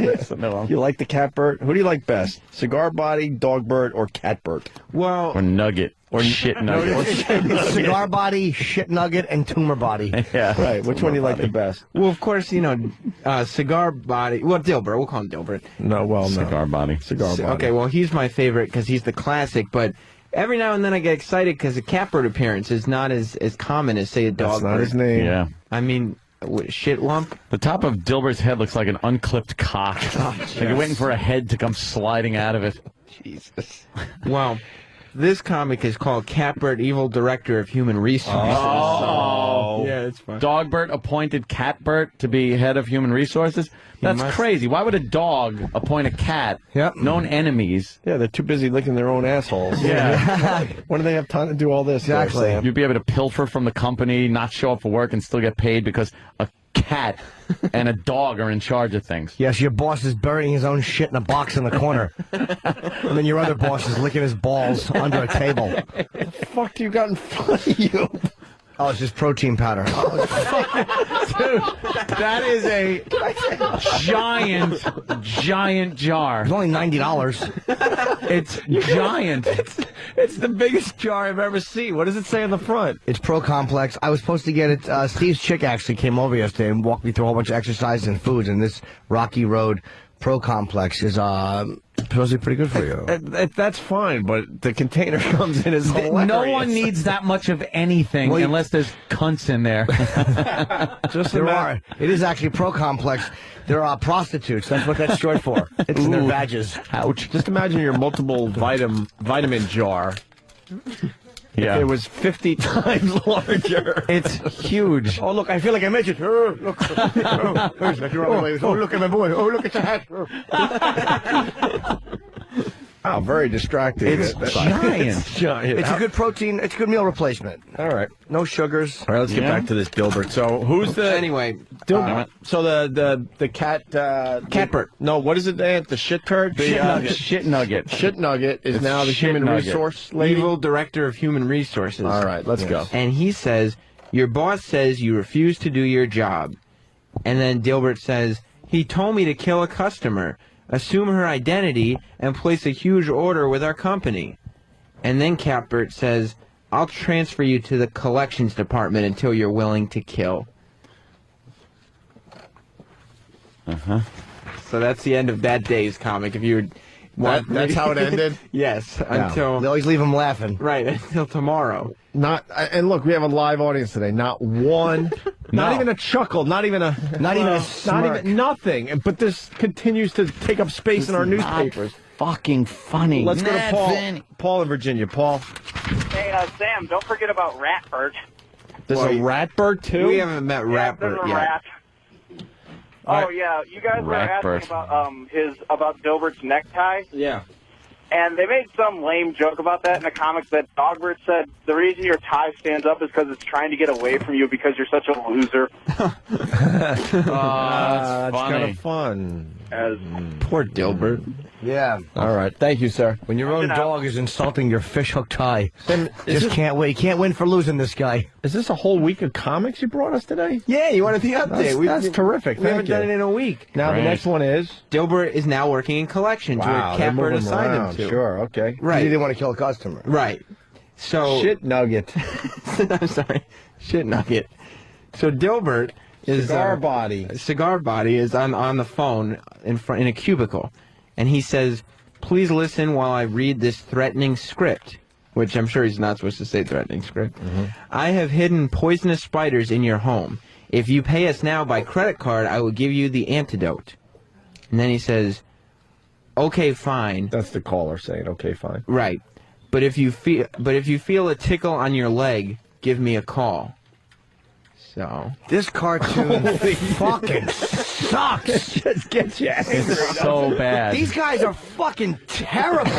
You like the cat Bert? Who do you like best? Cigar Body, Dog Bert, or Cat Bert? Well, Or Nugget. Or shit nugget. Cigar Body, Shit Nugget, and Tumor Body. Yeah. Right. Which one do you like the best? well, of course, Cigar Body. Well, Dilbert. We'll call him Dilbert. No. Cigar Body. Cigar Body. Okay, well, he's my favorite because he's the classic, but every now and then I get excited because a Catbird appearance is not as common as, say, a That's dog. not his name. Yeah. I mean, shit lump. The top of Dilbert's head looks like an unclipped cock. Like you're waiting for a head to come sliding out of it. Jesus. Well, this comic is called Catbird, Evil Director of Human Resources. Oh. Yeah, it's fun. Dogbert appointed Catbert to be head of human resources? That's crazy. Why would a dog appoint a cat? Yep. Known enemies. Yeah, they're too busy licking their own assholes. Yeah. When do they have time to do all this? Exactly. Sam? You'd be able to pilfer from the company, not show up for work, and still get paid because a cat and a dog are in charge of things. Yes, your boss is burying his own shit in a box in the corner. And then your other boss is licking his balls under a table. What the fuck do you got in front of you? Oh, it's just protein powder. Dude, that is a giant jar. It's only $90. It's giant. It's the biggest jar I've ever seen. What does it say on the front? It's Pro Complex. I was supposed to get it. Steve's chick actually came over yesterday and walked me through a whole bunch of exercises and foods. And this Rocky Road Pro Complex is supposed to be pretty good for you. That's fine, but the container comes in as hilarious. No one needs that much of anything unless there's cunts in there. There are. It is actually Pro Complex. There are prostitutes. That's what that's short for. It's in their badges. Ouch. Just imagine your multiple vitamin jar. Yeah. It was 50 times larger. It's huge. Oh, look, I feel like a midget. Oh, look. Oh, look at my boy. Oh, look at your hat. Wow, very distracting. It's giant. It's giant. It's a good protein. It's a good meal replacement. All right. No sugars. All right, let's get back to this Dilbert. So, who's the... Anyway, Dilbert. So, the cat... Catbert. No, what is it, the shit turd? Shit nugget. Shit nugget. Shit nugget is now the shit human nugget. resource lady? Evil Director of Human Resources. All right, let's go. And he says, your boss says you refuse to do your job. And then Dilbert says, he told me to kill a customer, assume her identity, and place a huge order with our company. And then Catbert says, I'll transfer you to the collections department until you're willing to kill. Uh-huh. So that's the end of that day's comic. If you want, That's how it ended? Yes, Yeah. until... They always leave them laughing. Right, until tomorrow. And look, we have a live audience today. Not one, not even a chuckle, not even a smirk. nothing. But this continues to take up space in our newspapers. Fucking funny. Let's go to Paul. Paul in Virginia. Paul, Hey, Sam, don't forget about Ratbert. there's a Ratbird too. We haven't met There's Ratbert a yet. rat. Oh yeah, you guys were Ratbert. asking about Dilbert's necktie. Yeah. And they made some lame joke about that in the comics that Dogbert said the reason your tie stands up is because it's trying to get away from you because you're such a loser. That's kind funny. of fun. Poor Dilbert. Yeah. All right, thank you, sir. When your own dog is insulting your fishhook tie, Then, just can't win. You can't win for losing this guy. is this a whole week of comics you brought us today? Yeah, you wanted the update. That's terrific. We haven't Thank done you. it in a week. Now the Right. next one is. Dilbert is now working in collections Wow, where they're Catbert moving assigned him around. to. Sure, okay. Right. He didn't want to kill a customer. Right. So Shit nugget. I'm sorry. Shit nugget. So Dilbert is Cigar body. Cigar Body is on the phone in a cubicle, and he says, please listen while I read this threatening script, which I'm sure he's not supposed to say threatening script. I have hidden poisonous spiders in your home. If you pay us now by credit card, I will give you the antidote. And then he says, okay, fine. That's the caller saying, okay, fine. Right. But if you feel a tickle on your leg, give me a call. So this cartoon fucking sucks. Just gets you angry. It's so bad. These guys are fucking terrible.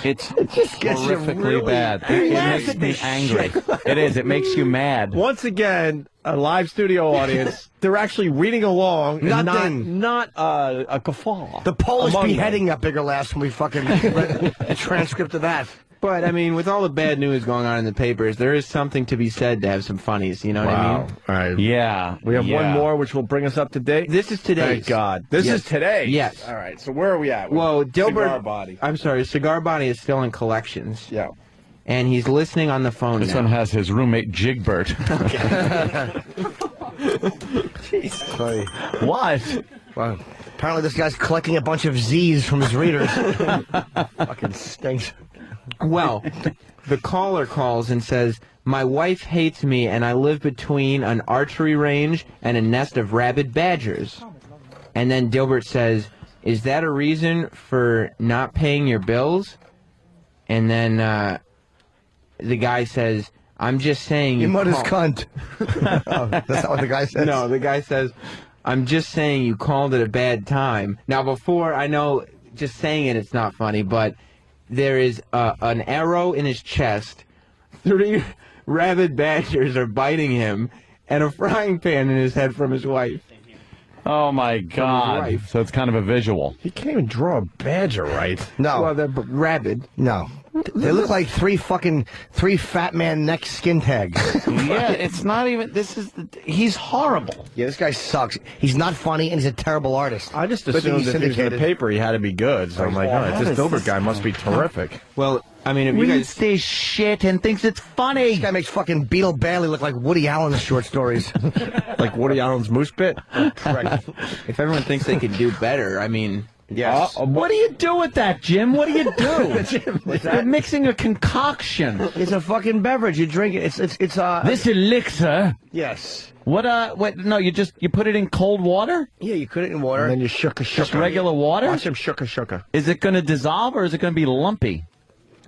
It's just gets you horrifically really bad. It makes me angry. It is. It makes you mad. Once again, a live studio audience, they're actually reading along and not a guffaw. The Polish among beheading them. got bigger last when we fucking read a transcript of that. But, I mean, with all the bad news going on in the papers, there is something to be said to have some funnies, you know what I mean? All right. Yeah. We have one more, which will bring us up to date. This is today's. Thank God. This is today. Yes. All right. So where are we at? Well, Dilbert... Cigar Body. I'm sorry, Cigar Body is still in collections. Yeah. And he's listening on the phone This now. one has his roommate, Jigbert. Jeez. What? Well, apparently this guy's collecting a bunch of Z's from his readers. Fucking stinks. Well, the caller calls and says, my wife hates me and I live between an archery range and a nest of rabid badgers. And then Dilbert says, is that a reason for not paying your bills? And then the guy says, I'm just saying You mother's call- cunt. Oh, that's not what the guy says? No, the guy says, I'm just saying you called it a bad time. Now, before, I know just saying it's not funny, but there is an arrow in his chest, 3 rabid badgers are biting him, and a frying pan in his head from his wife. Oh, my God. wife. So it's kind of a visual. He can't even draw a badger right. No. Well, they're rabid. No. They look like three fat man neck skin tags. Yeah, it's not even... He's horrible. Yeah, this guy sucks. He's not funny, and he's a terrible artist. I just But then assumed he's if he was in the syndicated. paper, he had to be good. So I'm like, all right, this Dilbert guy must be terrific. Well, I mean, if you guys... this shit and thinks it's funny. This guy makes fucking Beetle Bailey look like Woody Allen's short stories. Like Woody Allen's Moose Pit? Correct. If everyone thinks they can do better, I mean... Yes. What do you do with that, Jim? What do you do? Jim, what's You're that? mixing a concoction. It's a fucking beverage. You drink it. It's This elixir. Yes. What? Wait, no. You put it in cold water. Yeah, you put it in water. And then you shook Just regular water. Watch him shook. Is it going to dissolve or is it going to be lumpy?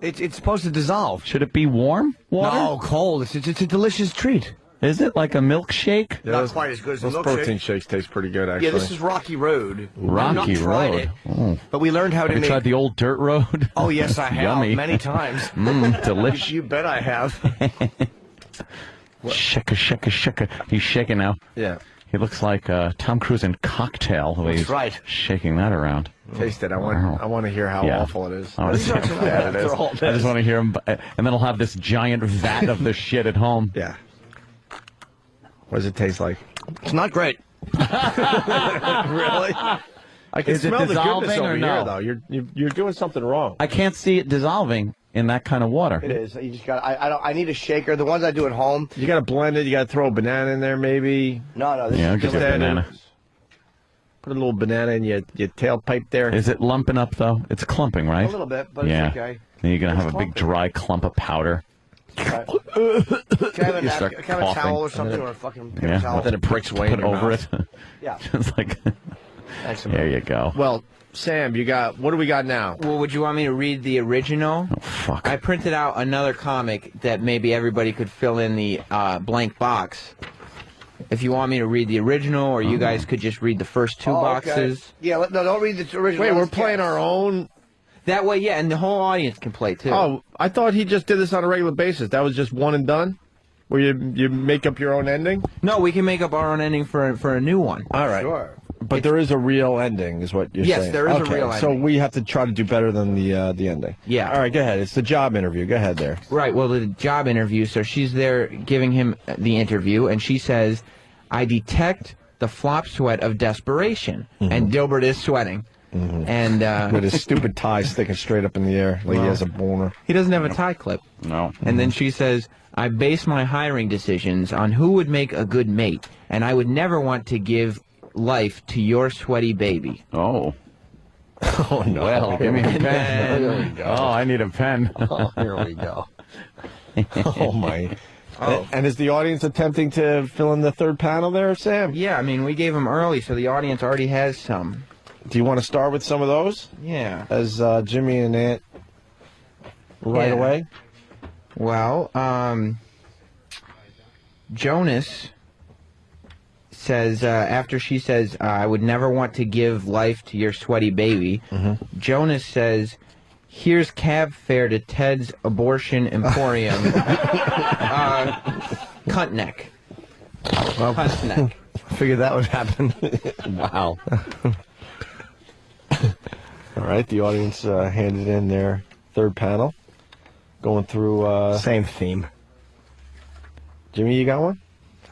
It's supposed to dissolve. Should it be warm water? No, cold. It's a delicious treat. Is it like a milkshake? Yeah, Not quite as good as the those milkshake. protein shakes taste pretty good, actually. Yeah, this is Rocky Road. Rocky I've not tried Road. it, Oh. but we learned how to Have you make. tried the old dirt road? Oh yes, I have Yummy. many times. Delicious. You bet I have. Shaka. He's shaking now. Yeah. He looks like Tom Cruise in Cocktail. The way That's he's right. shaking that around. Taste it. I want to hear how Yeah. awful it is. I wanna These see aren't how so bad bad. it is. They're all I just want to hear him, and then he'll have this giant vat of this shit at home. Yeah. What does it taste like? It's not great. Really? I can Is it smell the goodness dissolving over or here, no? though. You're doing something wrong. I can't see it dissolving in that kind of water. It is. You just got. I need a shaker. The ones I do at home. You got to blend it. You got to throw a banana in there, maybe. No. This Yeah, I'll is give just you a add in- banana. Put a little banana in your tailpipe there. Is it lumping up though? It's clumping, right? a little bit, but yeah. it's okay. Then you're gonna It's have a big clumping. dry clump of powder. Can I have You start a towel coughing. or something, or a fucking paper Yeah. towel? Then it breaks away in Put your over mouth. it. Yeah. Just like. Thanks, There you go. Well, Sam, what do we got now? Well, would you want me to read the original? Oh fuck. I printed out another comic that maybe everybody could fill in the blank box. If you want me to read the original, or you guys could just read the first 2 boxes. Yeah, no, don't read the original. Wait, we're Let's playing guess. our own. That way, yeah, and the whole audience can play too. Oh, I thought he just did this on a regular basis. That was just one and done? Where you make up your own ending? No, we can make up our own ending for a new one. All right. Sure. But there is a real ending, is what you're Yes, saying. there is a Okay, real so ending. we have to try to do better than the ending. Yeah. All right, go ahead. It's the job interview. Go ahead there. Right, well, the job interview, so she's there giving him the interview, and she says, I detect the flop sweat of desperation. And Dilbert is sweating. And With his stupid tie sticking straight up in the air like he has a boner. he doesn't have a tie clip. No. And then she says, I base my hiring decisions on who would make a good mate, and I would never want to give life to your sweaty baby. Oh. Oh, no. Well, give me a Here pen. we go. Oh, I need a pen. Oh, here we go. Oh, my. And is the audience attempting to fill in the third panel there, Sam? Yeah, I mean, we gave them early, so the audience already has some. Do you want to start with some of those? Yeah. As Jimmy and Ant right Yeah. away? Well, Jonas says, after she says, I would never want to give life to your sweaty baby, Jonas says, here's cab fare to Ted's Abortion Emporium. Cunt neck. Well, Cunt neck. Figured that would happen. Wow. All right, the audience handed in their third panel. Going through... Same theme. Jimmy, you got one?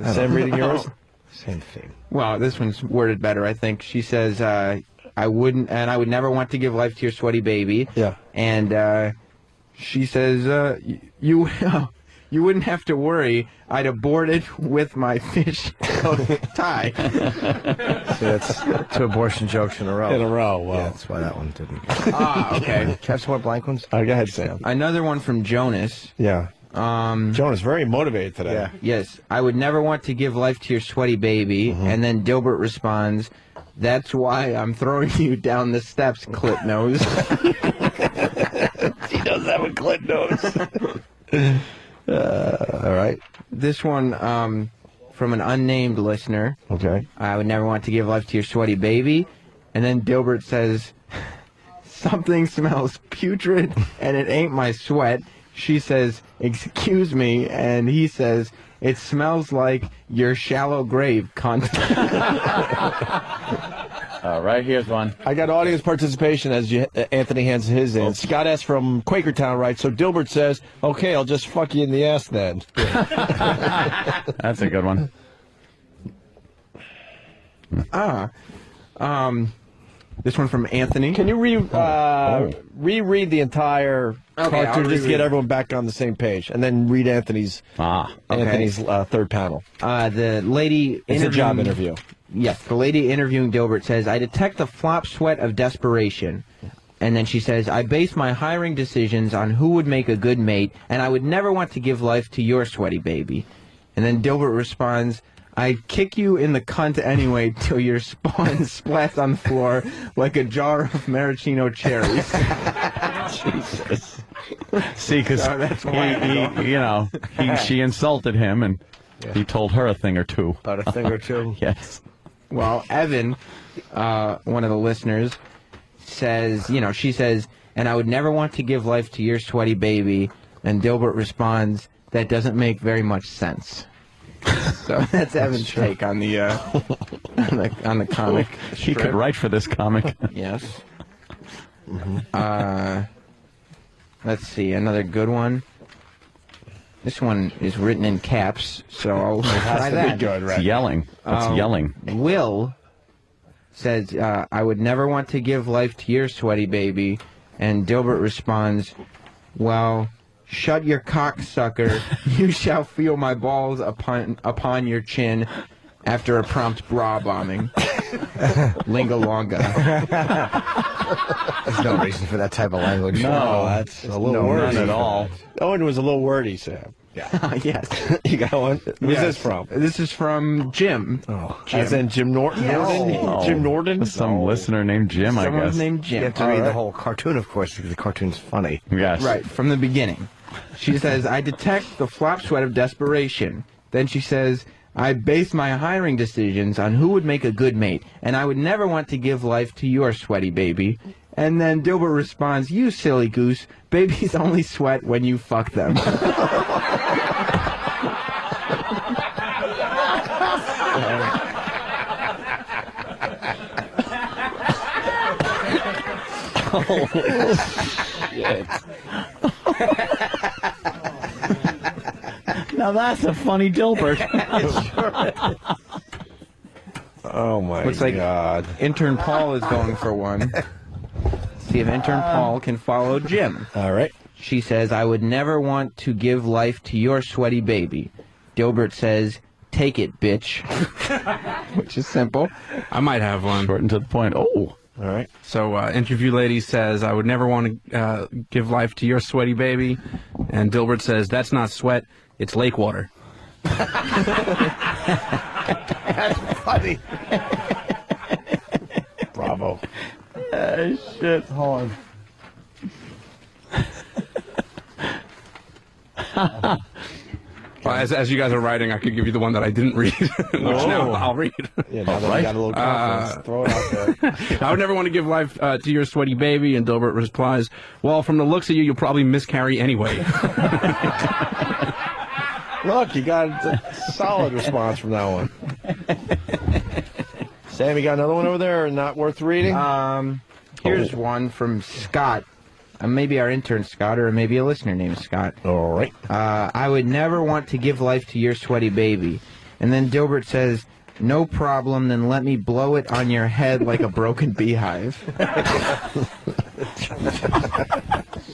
Sam reading yours? Same theme. Well, this one's worded better, I think. She says, I would never want to give life to your sweaty baby. Yeah. And she says, you wouldn't have to worry. I'd abort it with my fish coat tie. See, that's 2 abortion jokes in a row. In a row, wow. Yeah, that's why that one didn't. Ah, okay. Can I have some more blank ones? All right, go ahead, Sam. Another one from Jonas. Yeah. Jonas, very motivated today. Yeah. Yes, I would never want to give life to your sweaty baby. And then Dilbert responds, that's why I'm throwing you down the steps, clip nose. He does have a clip nose. All right. This one from an unnamed listener. Okay. I would never want to give life to your sweaty baby. And then Dilbert says, something smells putrid and it ain't my sweat. She says, excuse me. And he says, it smells like your shallow grave, cunt. All right, here's one. I got audience participation as Anthony hands his in. Scott S. from Quakertown writes, so Dilbert says, okay, I'll just fuck you in the ass then. That's a good one. This one from Anthony. Can you reread the entire Okay, cartoon, I'll just to get reread it. everyone back on the same page, and then read Anthony's third panel. The lady It's a job interviewing- interview. Yes, the lady interviewing Dilbert says, I detect the flop sweat of desperation. And then she says, I base my hiring decisions on who would make a good mate, and I would never want to give life to your sweaty baby. And then Dilbert responds, I'd kick you in the cunt anyway till your spawn splats on the floor like a jar of maraschino cherries. Jesus. See, because So that's why she insulted him, and he told her a thing or two. About a thing or two. Yes. Well, Evan, one of the listeners, says, she says, and I would never want to give life to your sweaty baby. And Dilbert responds, that doesn't make very much sense. So that's Evan's take on the on the comic. He could write for this comic. Yes. Let's see, another good one. This one is written in caps, so I'll try that. Good, right? It's yelling. That's yelling. Will says, I would never want to give life to your sweaty baby. And Dilbert responds, well, shut your cock, sucker. You shall feel my balls upon your chin after a prompt bra bombing. Linga longa. There's no reason for that type of language. No, that's a little wordy. None at all. That one was a little wordy, Sam. Yes. You got one? Who's Yes. this from? This is from Jim. Oh, as in Jim Norton? Oh. Jim Norton? Some listener named Jim, I Someone's guess. named Jim. You have to read the whole cartoon, of course, because the cartoon's funny. Yes. Right, from the beginning. She says, I detect the flop sweat of desperation. Then she says, I base my hiring decisions on who would make a good mate, and I would never want to give life to your sweaty baby. And then Dilbert responds, you silly goose, babies only sweat when you fuck them. Now that's a funny Dilbert. Oh, my Looks like God. intern Paul is going for one. See if intern Paul can follow Jim. All right. She says, I would never want to give life to your sweaty baby. Dilbert says, take it, bitch. Which is simple. I might have one. Short and to the point. Oh. All right. So, interview lady says, I would never want to give life to your sweaty baby. And Dilbert says, that's not sweat, it's lake water. That's funny. Bravo. Shit. Hold on. Well, as you guys are writing, I could give you the one that I didn't read, which now I'll read. Yeah, now that you got a little confidence, throw it out there. I would never want to give life to your sweaty baby, and Dilbert replies, well, from the looks of you, you'll probably miscarry anyway. Look, you got a solid response from that one. Sam, you got another one over there, or not worth reading? Here's one from Scott. Maybe our intern Scott, or maybe a listener named Scott. All right. I would never want to give life to your sweaty baby. And then Dilbert says, no problem, then let me blow it on your head like a broken beehive.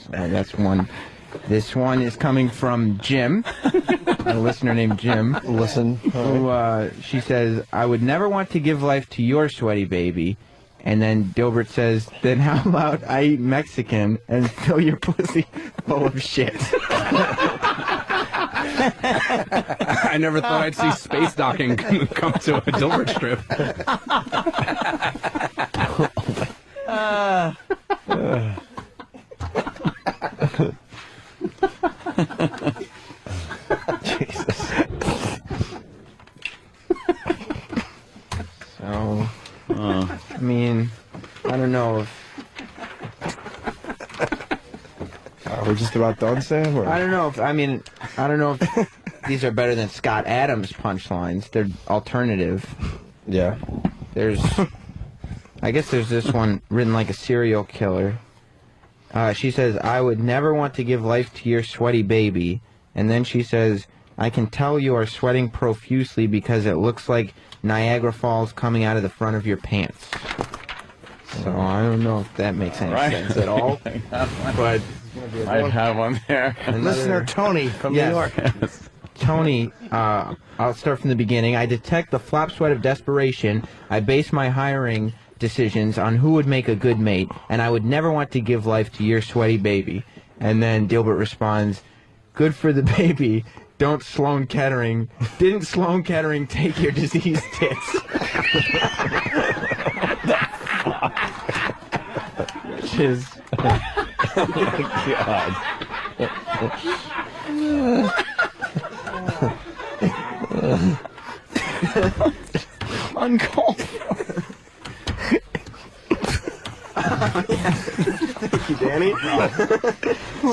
That's one. This one is coming from Jim, a listener named Jim. Listen. Who, she says, I would never want to give life to your sweaty baby. And then Dilbert says, then how about I eat Mexican and fill your pussy full of shit? I never thought I'd see space docking come to a Dilbert strip. Jesus. So, I mean, I don't know if... We're just about done, Sam? Or? I don't know if, I don't know if these are better than Scott Adams' punchlines. They're alternative. Yeah. I guess there's this one written like a serial killer. She says, I would never want to give life to your sweaty baby. And then she says, I can tell you are sweating profusely because it looks like Niagara Falls coming out of the front of your pants. So I don't know if that makes any sense at all. But I have one there. Listener Tony from New York. Tony, I'll start from the beginning. I detect the flop sweat of desperation. I base my hiring decisions on who would make a good mate, and I would never want to give life to your sweaty baby. And then Dilbert responds, good for the baby. Didn't Sloan Kettering take your diseased tits? Which is... God. Uncalled for. Thank you, Danny.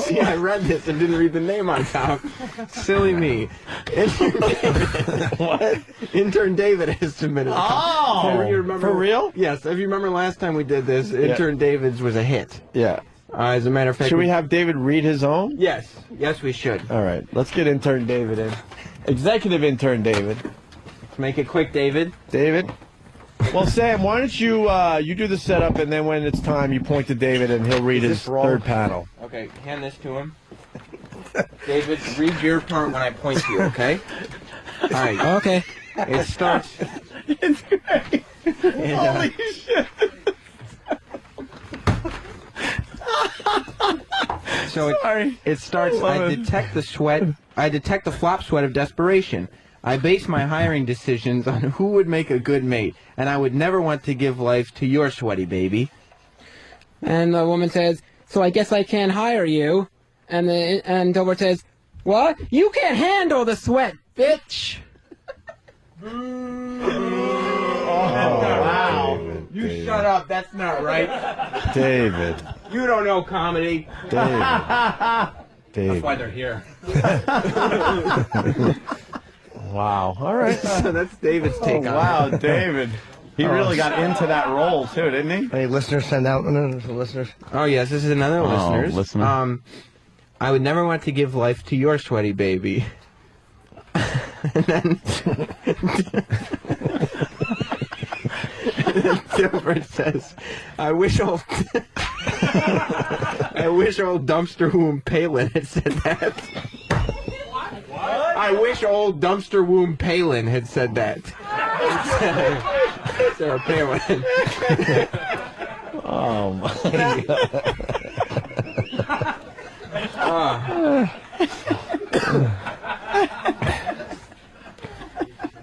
See, I read this and didn't read the name on top. Silly me. Intern David. What? Intern David has submitted. Oh! You remember, for real? Yes. If you remember last time we did this, Intern David's was a hit. Yeah. As a matter of fact... Should we have David read his own? Yes. Yes, we should. All right. Let's get Intern David in. Executive Intern David. Let's make it quick, David. David? Well, Sam, why don't you you do the setup, and then when it's time, you point to David, and he'll read his third panel. Okay, hand this to him. David, read your part when I point to you, okay? All right. Okay. It starts... It's great. Holy shit. So it starts, I detect the flop sweat of desperation. I base my hiring decisions on who would make a good mate, and I would never want to give life to your sweaty baby. And the woman says, so I guess I can't hire you. And Dilbert says, what? You can't handle the sweat, bitch. Wow. David, You David. shut up. That's not right. David. You don't know comedy. David. That's why they're here. Wow. All right. So that's David's take on it. Wow, David. He really got into that role, too, didn't he? Any listeners send out listeners? Oh, yes, this is another listener. listener. I would never want to give life to your sweaty baby. And then Dilbert says, I wish old dumpster womb Palin had said that. I wish old dumpster womb Palin had said that. Sarah Palin. Oh my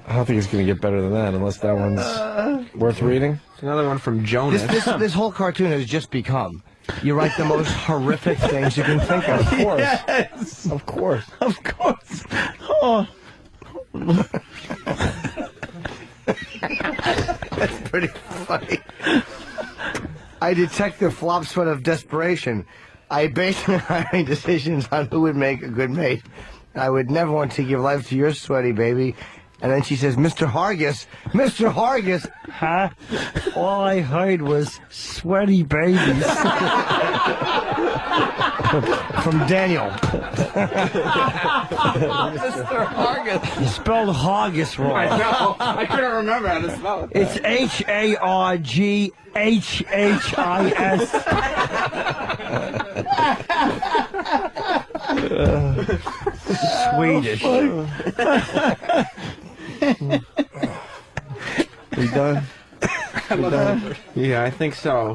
I don't think it's going to get better than that unless that one's worth reading. Another one from Jonas. This whole cartoon has just become. You write the most horrific things you can think of. Of course. Yes. Of course. Of course. Oh. That's pretty funny. I detect the flop sweat of desperation. I base my hiring decisions on who would make a good mate. I would never want to give life to your sweaty baby. And then she says, Mr. Hargis, Mr. Hargis. Huh? All I heard was sweaty babies. From Daniel. Mr. Hargis. You spelled Hargis wrong. I know. I couldn't remember how to spell it. It's H-A-R-G-H-I-S. Swedish. We done? Yeah, I think so.